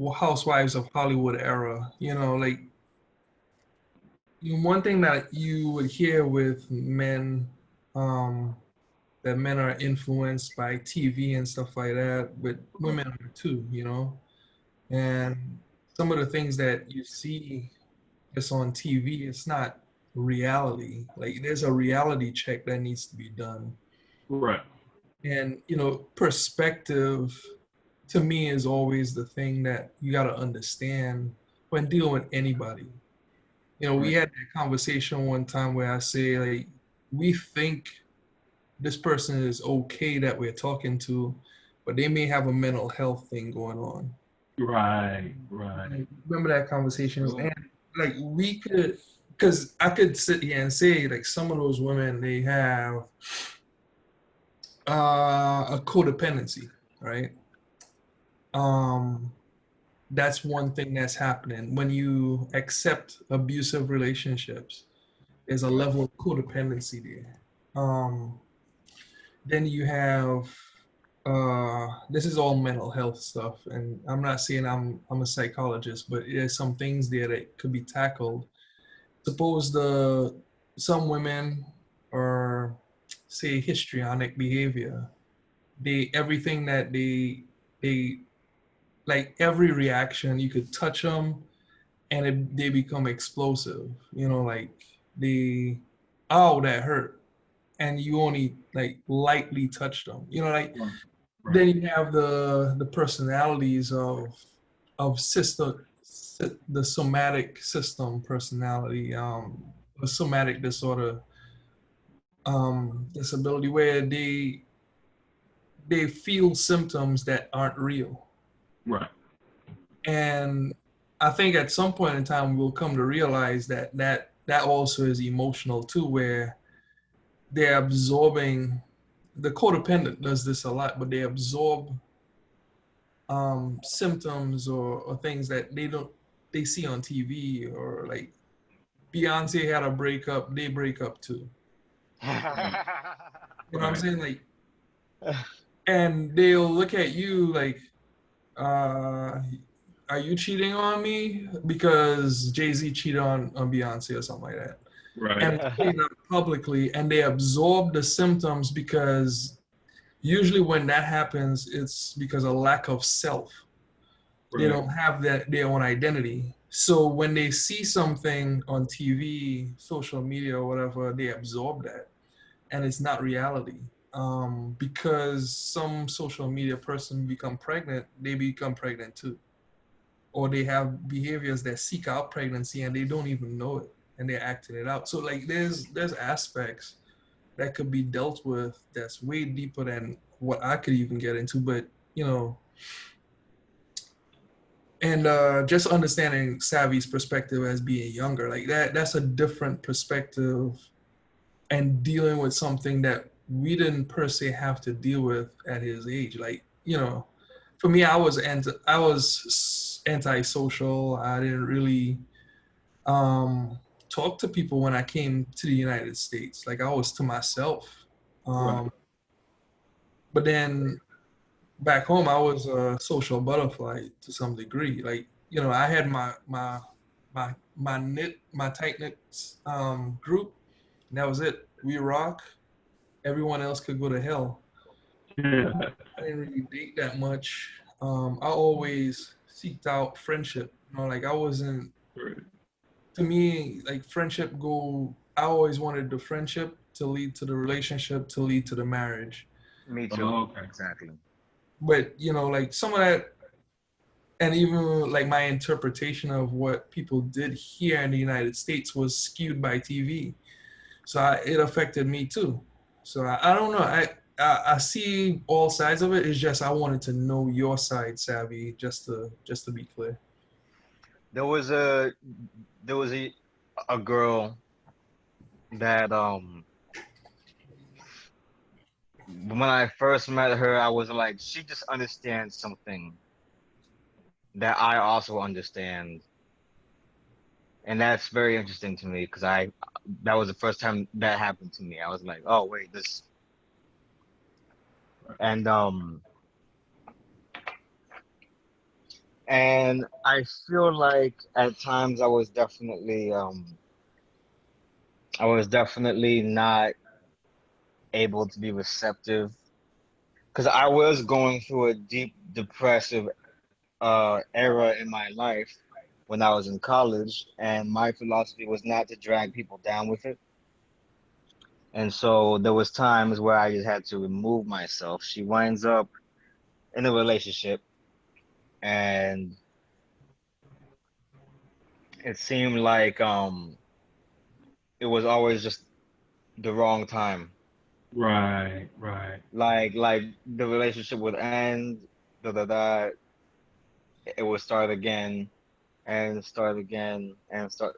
Housewives of Hollywood era. You know, like one thing that you would hear with men, um, that men are influenced by TV and stuff like that, but women are too, you know. And some of the things that you see just on TV, it's not reality. Like there's a reality check that needs to be done. Right. And you know, perspective to me is always the thing that you got to understand when dealing with anybody. You know, we Right. had that conversation one time where I say like we think this person is okay that we're talking to, but they may have a mental health thing going on. Right. Right. Remember that conversation? Sure. And like we could, because I could sit here and say like some of those women they have a codependency, right? Um, that's one thing that's happening when you accept abusive relationships. There's a level of codependency there. Then you have this is all mental health stuff, and I'm not saying I'm a psychologist, but there's some things there that could be tackled. Suppose some women are say histrionic behavior. They everything that they like every reaction you could touch them and they become explosive. You know, like they oh that hurt, and you only like lightly touched them. You know, like Right. then Right. you have the personalities of system the somatic system personality, a somatic disorder, disability where they feel symptoms that aren't real. Right. And I think at some point in time we'll come to realize that that also is emotional too, where they're absorbing. The codependent does this a lot, but they absorb symptoms or things that they see on TV, or like Beyonce had a breakup, they break up too. Right. You know what I'm Right. saying? Like, and they'll look at you like, uh, are you cheating on me? Because Jay-Z cheated on Beyonce or something like that. Right. And say that publicly, and they absorb the symptoms because usually when that happens, it's because of lack of self. They Right. don't have their own identity. So when they see something on TV, social media, or whatever, they absorb that, and it's not reality. Because some social media person become pregnant, they become pregnant too, or they have behaviors that seek out pregnancy and they don't even know it, and they're acting it out. So like there's aspects that could be dealt with that's way deeper than what I could even get into, but you know. And just understanding Savvy's perspective as being younger, like that's a different perspective, and dealing with something that we didn't per se have to deal with at his age. Like, you know, for me, I was antisocial. I didn't really talk to people when I came to the United States. Like I was to myself. Right. Um, but then back home I was a social butterfly to some degree. Like, you know, I had my tight knit group, and that was it. We rock. Everyone else could go to hell. Yeah. I didn't really date that much. I always seeked out friendship. You know, like I wasn't, Right. to me, like friendship go. I always wanted the friendship to lead to the relationship to lead to the marriage. Me too. Oh, okay. Exactly. But you know, like some of that, and even like my interpretation of what people did here in the United States was skewed by TV, so it affected me too. So I don't know. I see all sides of it. It's just I wanted to know your side, Savvy, just to be clear. There was a there was a girl that when I first met her, I was like, she just understands something that I also understand, and that's very interesting to me because I that was the first time that happened to me. I was like, oh wait, this and And I feel like at times I was definitely not able to be receptive because I was going through a deep depressive era in my life when I was in college, and my philosophy was not to drag people down with it. And so there was times where I just had to remove myself. She winds up in a relationship, and it seemed like it was always just the wrong time. Right, right, Like the relationship would end, da da da, it would start again and start again and start,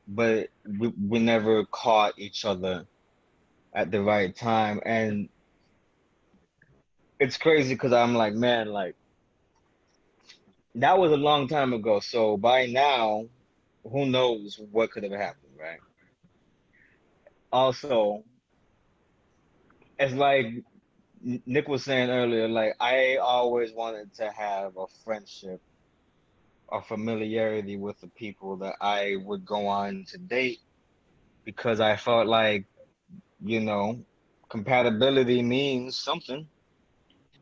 but we never caught each other at the right time. And it's crazy because I'm like, man, like that was a long time ago. So by now, who knows what could have happened, right? Also, it's like Nick was saying earlier, like I always wanted to have a friendship or familiarity with the people that I would go on to date because I felt like, you know, compatibility means something.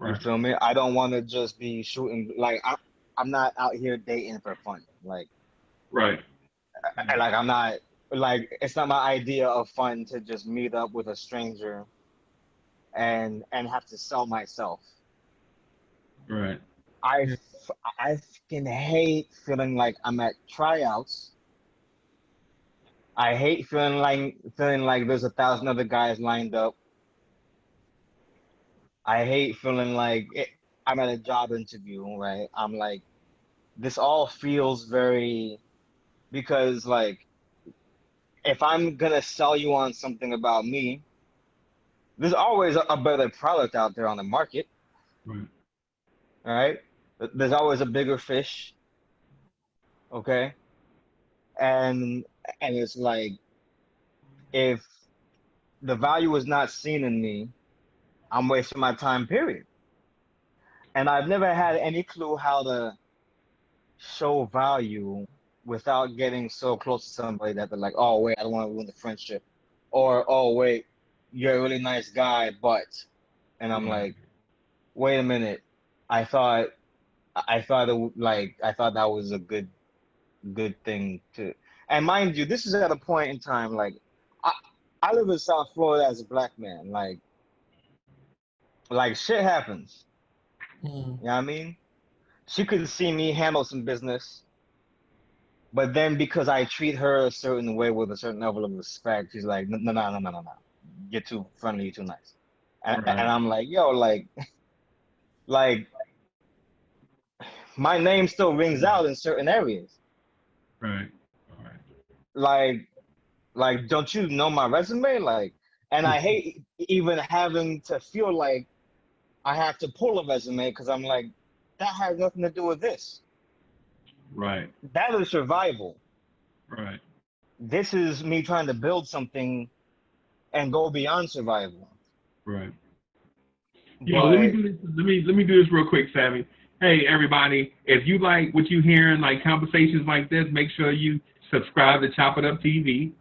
You right, feel me? I don't want to just be shooting like I'm not out here dating for fun. right. Like I'm not like it's not my idea of fun to just meet up with a stranger and have to sell myself. Right. I Yeah. I fucking hate feeling like I'm at tryouts. I hate feeling like there's 1,000 other guys lined up. I hate feeling like I'm at a job interview, right? I'm like, this all feels very because like if I'm gonna sell you on something about me, there's always a better product out there on the market, Right. all right? There's always a bigger fish, okay? And and it's like if the value is not seen in me, I'm wasting my time, period. And I've never had any clue how to show value without getting so close to somebody that they're like, oh wait, I don't want to ruin the friendship, or oh wait, you're a really nice guy, but, and I'm Right. like, wait a minute, I thought I thought that was a good thing to, and mind you, this is at a point in time like I I live in South Florida as a black man, like shit happens, Mm. you know what I mean? She could see me handle some business. But then because I treat her a certain way with a certain level of respect, she's like, no, no, no, no, no, no, no. You're too friendly, you're too nice. And Right. I'm like, yo, like my name still rings out in certain areas. Right. Right. Like, like, don't you know my resume? Like, and I hate even having to feel like I have to pull a resume because I'm like, that has nothing to do with this. Right. That is survival. Right. This is me trying to build something and go beyond survival. Right. Yo, let me But do this. Let me do this real quick, Savvy. Hey, everybody, if you like what you hearing, like conversations like this, make sure you subscribe to Chop It Up TV.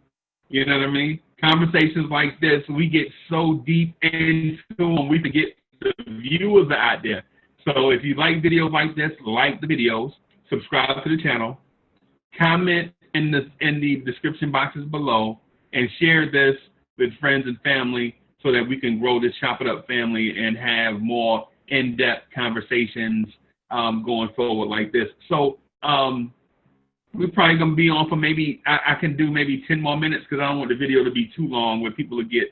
You know what I mean? Conversations like this, we get so deep into them, we forget the viewers are out there. So if you like videos like this, like the videos, subscribe to the channel, comment in the description boxes below, and share this with friends and family so that we can grow this Chop It Up family and have more in-depth conversations going forward like this. So we're probably gonna be on for maybe I can do maybe 10 more minutes because I don't want the video to be too long where people will get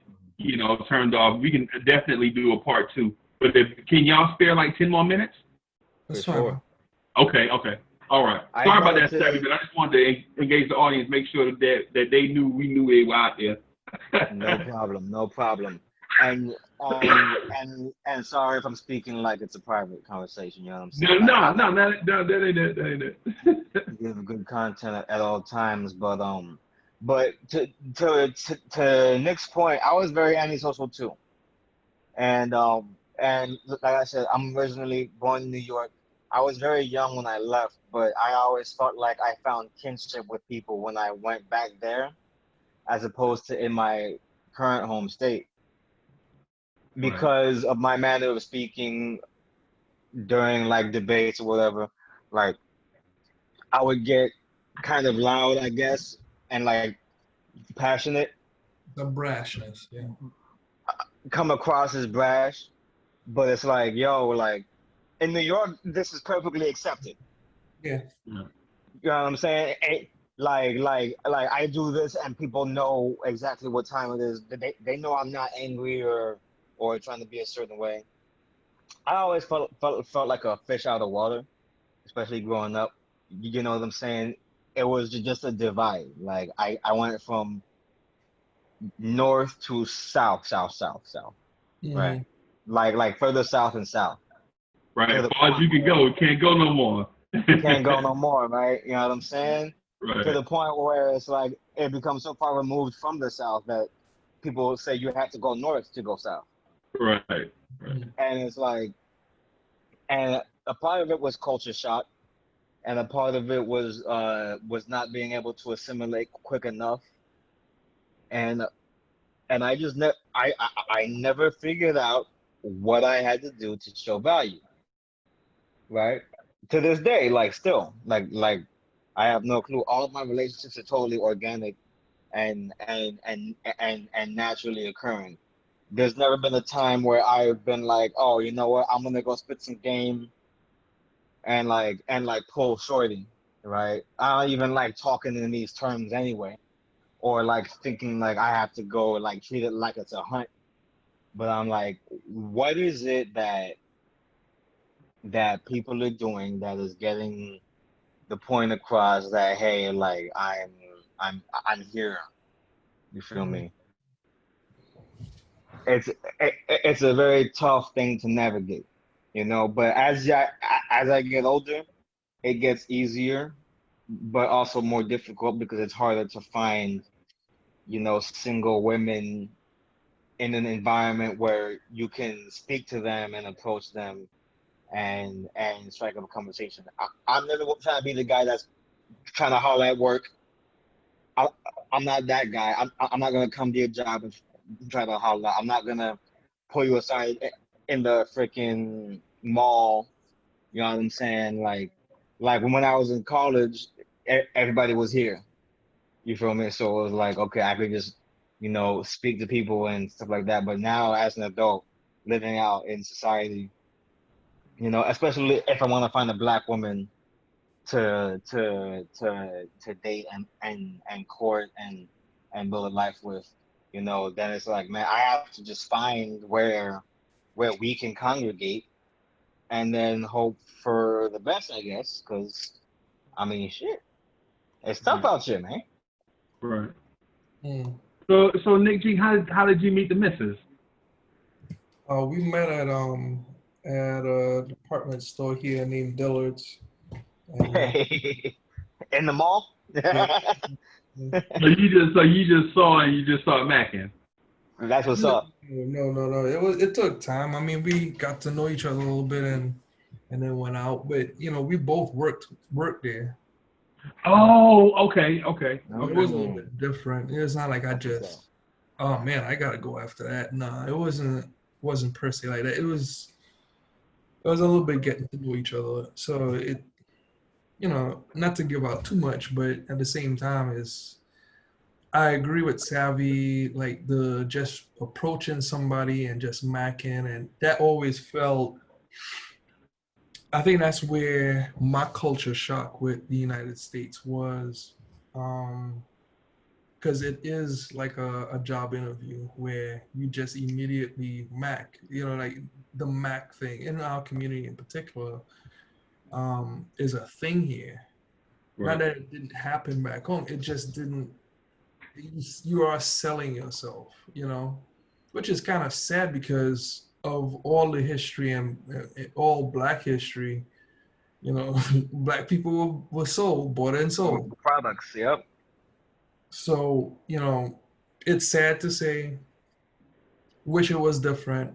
turned off. We can definitely do a part two. But can y'all spare like 10 more minutes? for That's fine, sure. bro. Okay, okay. All right. I just Sorry about wanted that, Savvy, to, but I just wanted to engage the audience, make sure that they knew we knew they were out there. no problem, no problem. And sorry if I'm speaking like it's a private conversation, you know what I'm No, saying? no, no, that ain't it. That ain't I it. give good content at all times, but to Nick's point, I was very antisocial too. And like I said, I'm originally born in New York. I was very young when I left, but I always felt like I found kinship with people when I went back there, as opposed to in my current home state, Right. because of my manner of speaking during like debates or whatever. Like I would get kind of loud, I guess, and like passionate, The brashness, yeah. come across as brash, but it's like, yo, like in New York, this is perfectly accepted. Yeah. Yeah. You know what I'm saying? Like I do this and people know exactly what time it is. They know I'm not angry or trying to be a certain way. I always felt like a fish out of water, especially growing up. You know what I'm saying? It was just a divide. Like I went from north to south, right? Hmm. Like further south and south Right. to As the far as point you can where go, can't go no more. can't go no more, right? You know what I'm saying? To Right. the point where it's like it becomes so far removed from the south that people say you have to go north to go south, Right. Right. and it's like, and a part of it was culture shock, and a part of it was not being able to assimilate quick enough, and I just I never figured out what I had to do to show value, right? To this day, like still, like I have no clue. All of my relationships are totally organic and naturally occurring. There's never been a time where I've been like, oh, you know what, I'm gonna go spit some game and pull shorty, right? I don't even like talking in these terms anyway, or like thinking like I have to go like treat it like it's a hunt. But I'm like, what is it that people are doing that is getting the point across that hey, like I'm here. You feel Hmm. me? It's a very tough thing to navigate, you know. But as I get older, it gets easier, but also more difficult because it's harder to find, you know, single women in an environment where you can speak to them and approach them and strike up a conversation. I'm never trying to be the guy that's trying to holler at work. I, I'm not that guy. I'm not gonna come to your job and try to holler. I'm not gonna pull you aside in the freaking mall. You know what I'm saying? Like when I was in college, everybody was here. You feel me? So it was like, okay, I could just, you know, speak to people and stuff like that. But now, as an adult, living out in society, you know, especially if I want to find a black woman to date and court and build a life with, you know, then it's like, man, I have to just find where we can congregate and then hope for the best, I guess, because I mean, shit, it's tough Right. out here, man. Right. Mm. So Nick G, how did you meet the missus? We met at a department store here named Dillard's, and In the mall. yeah. So you just saw and you just started macking. That's what's up. No. It took time. I mean, we got to know each other a little bit and then went out. But you know, we both worked there. Oh, okay, okay, It okay. was a little Mm, bit different. It's not like I that's what's up. just, oh man, I gotta go after that. Nah, it wasn't per se like that. It was a little bit getting to know each other. So it, you know, not to give out too much, but at the same time is I agree with Savvy, like the just approaching somebody and just macking, and that always felt. I think that's where my culture shock with the United States was, because it is like a job interview where you just immediately mac, you know, like the mac thing in our community in particular, is a thing here. Not Right. that it didn't happen back home, it just didn't. You are selling yourself, you know, which is kind of sad because of all the history and all Black history. You know, Black people were sold, bought and sold. Products, yep. So you know, it's sad to say. Wish it was different,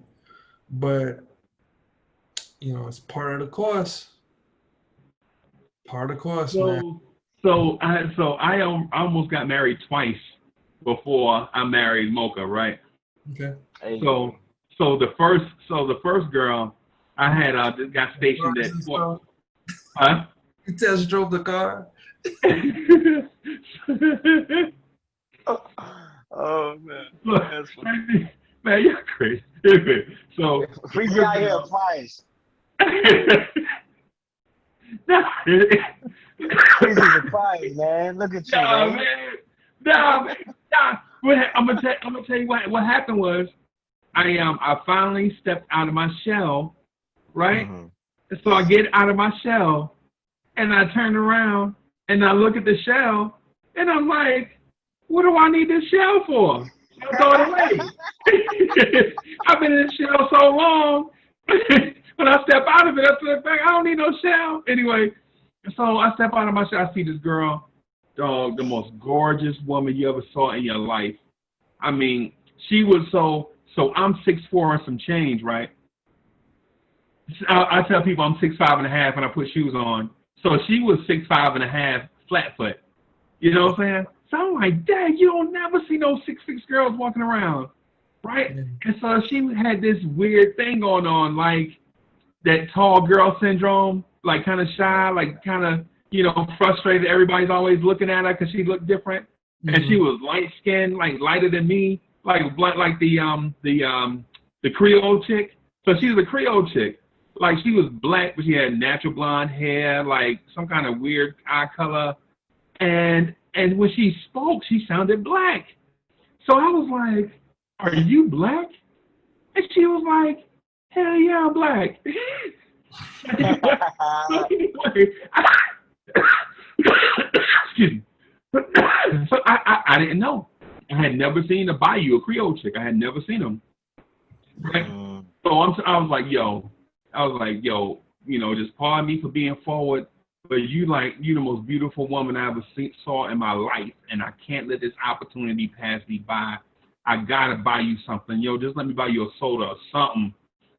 but you know, it's part of the course. Part of course, man. I almost got married twice before I married Mocha, right? Okay. So the first girl I had got stationed at Fort. Huh? You test drove the car? Oh man, Look, that's funny. man, you're crazy. So Freaky out here applies. Crazy surprise, man. Look at you, Nah, man. man. Nah, man. Nah. I'm gonna tell you what happened was I finally stepped out of my shell, right? Mm-hmm. So I get out of my shell and I turn around and I look at the shell and I'm like, what do I need this shell for? I'll throw it away. I've been in the shell so long. When I step out of it, I don't need no shell. Anyway, so I step out of my shell. I see this girl, dog, the most gorgeous woman you ever saw in your life. I mean, she was so I'm 6'4" and some change, right? I tell people I'm 6'5.5" when I put shoes on. So she was 6'5.5" flat foot. You know what I'm saying? So I'm like, dang, you don't never see no 6'6" girls walking around, right? And so she had this weird thing going on, like that tall girl syndrome, like kind of shy, like kind of, frustrated. Everybody's always looking at her because she looked different. And she was light skinned, like lighter than me, like the Creole chick. So she was a Creole chick. Like she was black, but she had natural blonde hair, like some kind of weird eye color. And when she spoke, she sounded black. So I was like, are you black? And she was like, hell yeah, I'm black. Excuse me. So I didn't know. I had never seen a Bayou, a Creole chick. I had never seen them. Right? So I was like, yo, just pardon me for being forward, but you the most beautiful woman I ever saw in my life, and I can't let this opportunity pass me by. I gotta buy you something, just let me buy you a soda or something.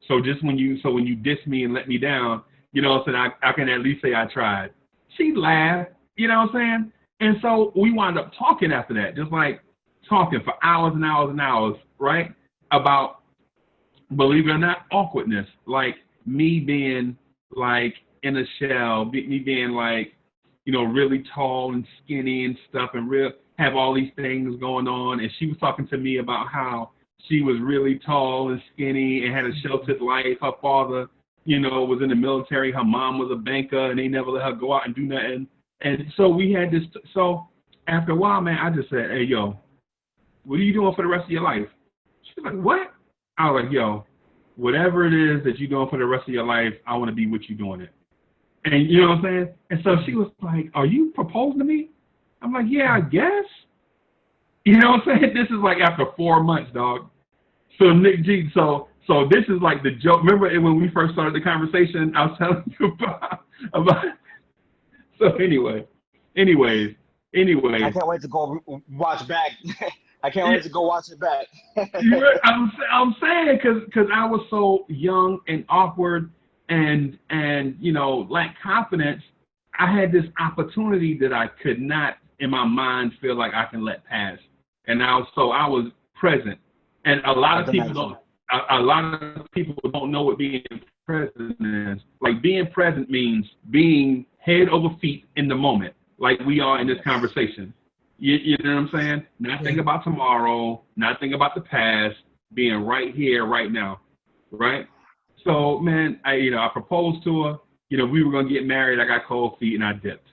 So when you diss me and let me down, I can at least say I tried. She laughed, you know what I'm saying? And so we wound up talking after that, just like talking for hours and hours and hours, right? About, believe it or not, awkwardness, like me being like in a shell, me being like, really tall and skinny and stuff, and have all these things going on. And she was talking to me about how she was really tall and skinny and had a sheltered life. Her father, was in the military. Her mom was a banker, and they never let her go out and do nothing. And so we had this. So after a while, man, I just said, hey, yo, what are you doing for the rest of your life? She's like, what? I was like, yo, whatever it is that you're doing for the rest of your life, I want to be with you doing it. And you know what I'm saying? And so she was like, are you proposing to me? I'm like, yeah, I guess. You know what I'm saying? This is like after 4 months, dog. So Nick G, so this is like the joke. Remember when we first started the conversation, I was telling you about so anyways. I can't wait to go watch back. I can't wait to go watch it back. I'm saying because I was so young and awkward and lacked confidence. I had this opportunity that I could not in my mind feel like I can let pass, and I was present. And a lot of people don't know what being present is. Like being present means being head over feet in the moment, like we are in this conversation. You know what I'm saying? Not thinking about tomorrow, not thinking about the past, being right here, right now, right? So, man, I proposed to her. We were gonna get married. I got cold feet and I dipped.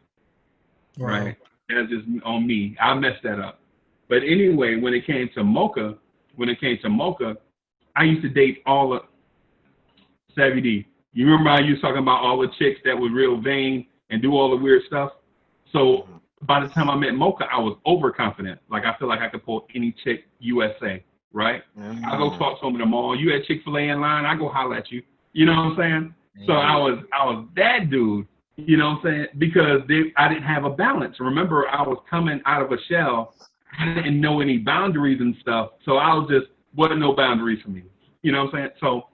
Wow. Right? That's just on me. I messed that up. But anyway, when it came to Mocha, I used to date all the Savvy D. You remember how you was talking about all the chicks that were real vain and do all the weird stuff? So by the time I met Mocha, I was overconfident. Like I feel like I could pull any chick USA, right? I go talk to them in the mall. You at Chick-fil-A in line, I go holler at you. You know what I'm saying? So I was that dude. You know what I'm saying? Because I didn't have a balance. Remember, I was coming out of a shell. I didn't know any boundaries and stuff. So I was just, wasn't no boundaries for me. You know what I'm saying? So,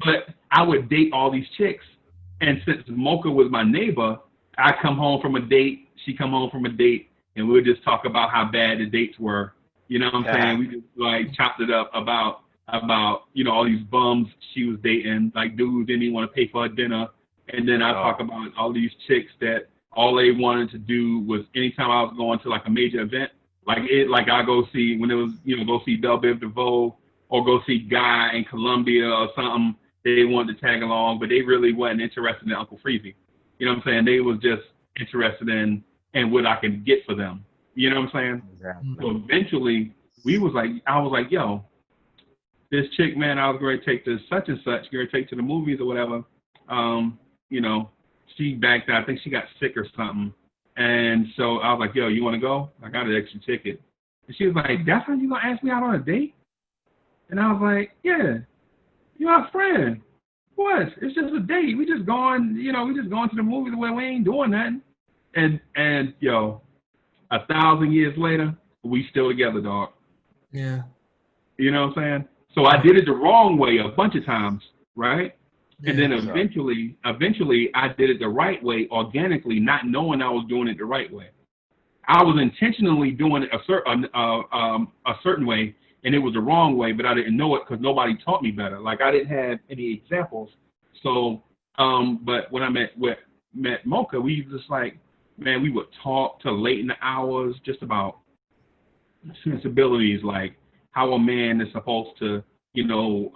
but I would date all these chicks And since Mocha was my neighbor, I come home from a date, she come home from a date, and we'll just talk about how bad the dates were. You know what I'm saying? We just like chopped it up about you know, all these bums she was dating, like dudes didn't even want to pay for her dinner. And then I talk about all these chicks that all they wanted to do was anytime I was going to like a major event, like I go see when it was, you know, go see Belle Biv DeVoe or go see Guy in Columbia or something. They wanted to tag along, but they really wasn't interested in Uncle Freezy. You know what I'm saying? They was just interested in what I could get for them. You know what I'm saying? Exactly. So eventually I was like, yo, this chick, man, I was going to take to such and such, going to take to the movies or whatever. You know, she backed out. I think she got sick or something. And so I was like, yo, you want to go? I got an extra ticket. And she was like, that's how you going to ask me out on a date? And I was like, yeah, you're our friend. What? It's just a date. We just going, you know, we just going to the movies where we ain't doing nothing. And yo, 1,000 years later, we still together, dog. Yeah. You know what I'm saying? So I did it the wrong way a bunch of times, right? Yeah. And then eventually I did it the right way organically, not knowing I was doing it the right way. I was intentionally doing it a certain way, and it was the wrong way, but I didn't know it because nobody taught me better. Like I didn't have any examples. So, but when I met Mocha, we just like, man, we would talk till late in the hours just about sensibilities, like how a man is supposed to, you know,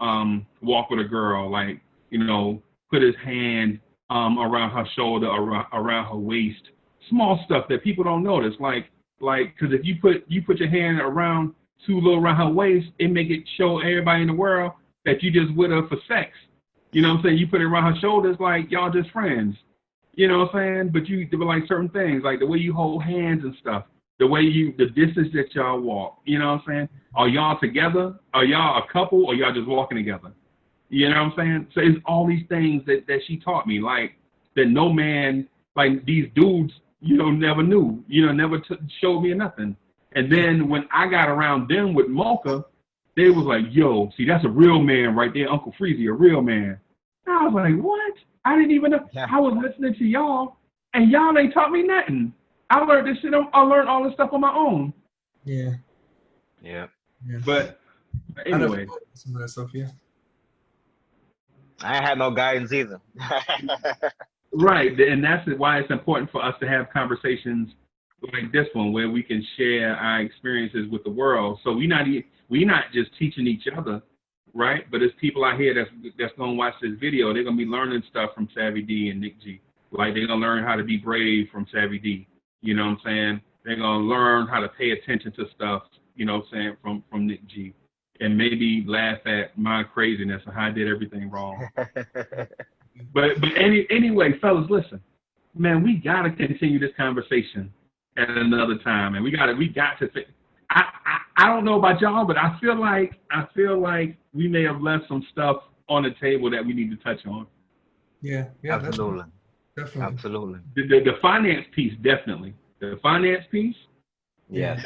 walk with a girl, like, you know, put his hand around her shoulder, around her waist. Small stuff that people don't notice, like, because if you put your hand around too little around her waist, it make it show everybody in the world that you just with her for sex. You know what I'm saying? You put it around her shoulders, like y'all just friends. You know what I'm saying? But you do like certain things, like the way you hold hands and stuff, the distance that y'all walk. You know what I'm saying? Are y'all together? Are y'all a couple, or y'all just walking together? You know what I'm saying? So it's all these things that she taught me, like that no man, like these dudes, you know, never knew, you know, never showed me nothing. And then when I got around them with Mocha, they was like, yo, see, that's a real man right there, Uncle Freezy, a real man. And I was like, what? I didn't even know. Yeah. I was listening to y'all, and y'all ain't taught me nothing. I learned this shit. I learned all this stuff on my own. Yeah. Yeah. Yeah. But I never anyway, thought of some of that stuff. Yeah. I ain't had no guidance either. right, and that's why it's important for us to have conversations like this one, where we can share our experiences with the world. So we not just teaching each other, right? But it's people out here that's gonna watch this video. They're gonna be learning stuff from Savvy D and Nick G. Like they're gonna learn how to be brave from Savvy D. You know what I'm saying? They're gonna learn how to pay attention to stuff. You know what I'm saying, from Nick G. And maybe laugh at my craziness and how I did everything wrong. But anyway, fellas, listen, man, we gotta continue this conversation at another time, and we got to. I don't know about y'all, but I feel like we may have left some stuff on the table that we need to touch on. Yeah. Yeah. Absolutely. Definitely. Absolutely. The finance piece, definitely. The finance piece, Yes.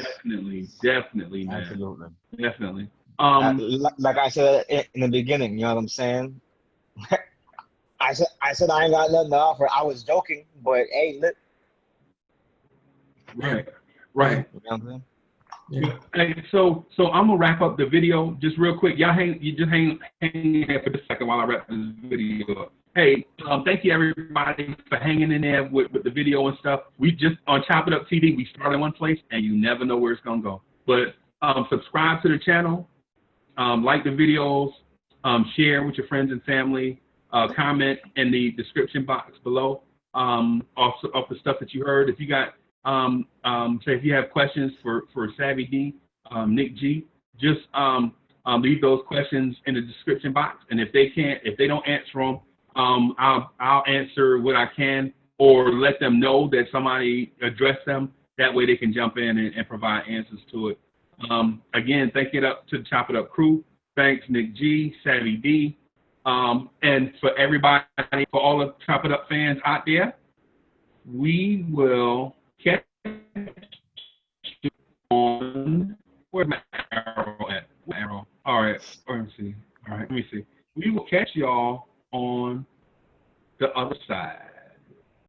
definitely, man. Absolutely. Definitely. Like I said in the beginning, you know what I'm saying? I said I ain't got nothing to offer. I was joking, but hey, look. Right. You know what I'm saying? Yeah. Hey, so I'm gonna wrap up the video just real quick. Y'all hang there for just a second while I wrap this video up. Hey, thank you everybody for hanging in there with the video and stuff. We just on Chop It Up TV. We start in one place, and you never know where it's gonna go. But subscribe to the channel, like the videos, share with your friends and family, comment in the description box below of the stuff that you heard. If you got so if you have questions for Savvy D, Nick G, just leave those questions in the description box, and if they don't answer them, I'll answer what I can, or let them know that somebody addressed them. That way they can jump in and provide answers to it. Again, thank it up to the Chop It Up crew. Thanks Nick G, Savvy D, and for everybody, for all the Chop It Up fans out there, we will catch you on, where's my arrow at? Arrow. All right. Let me see. We will catch y'all on the other side.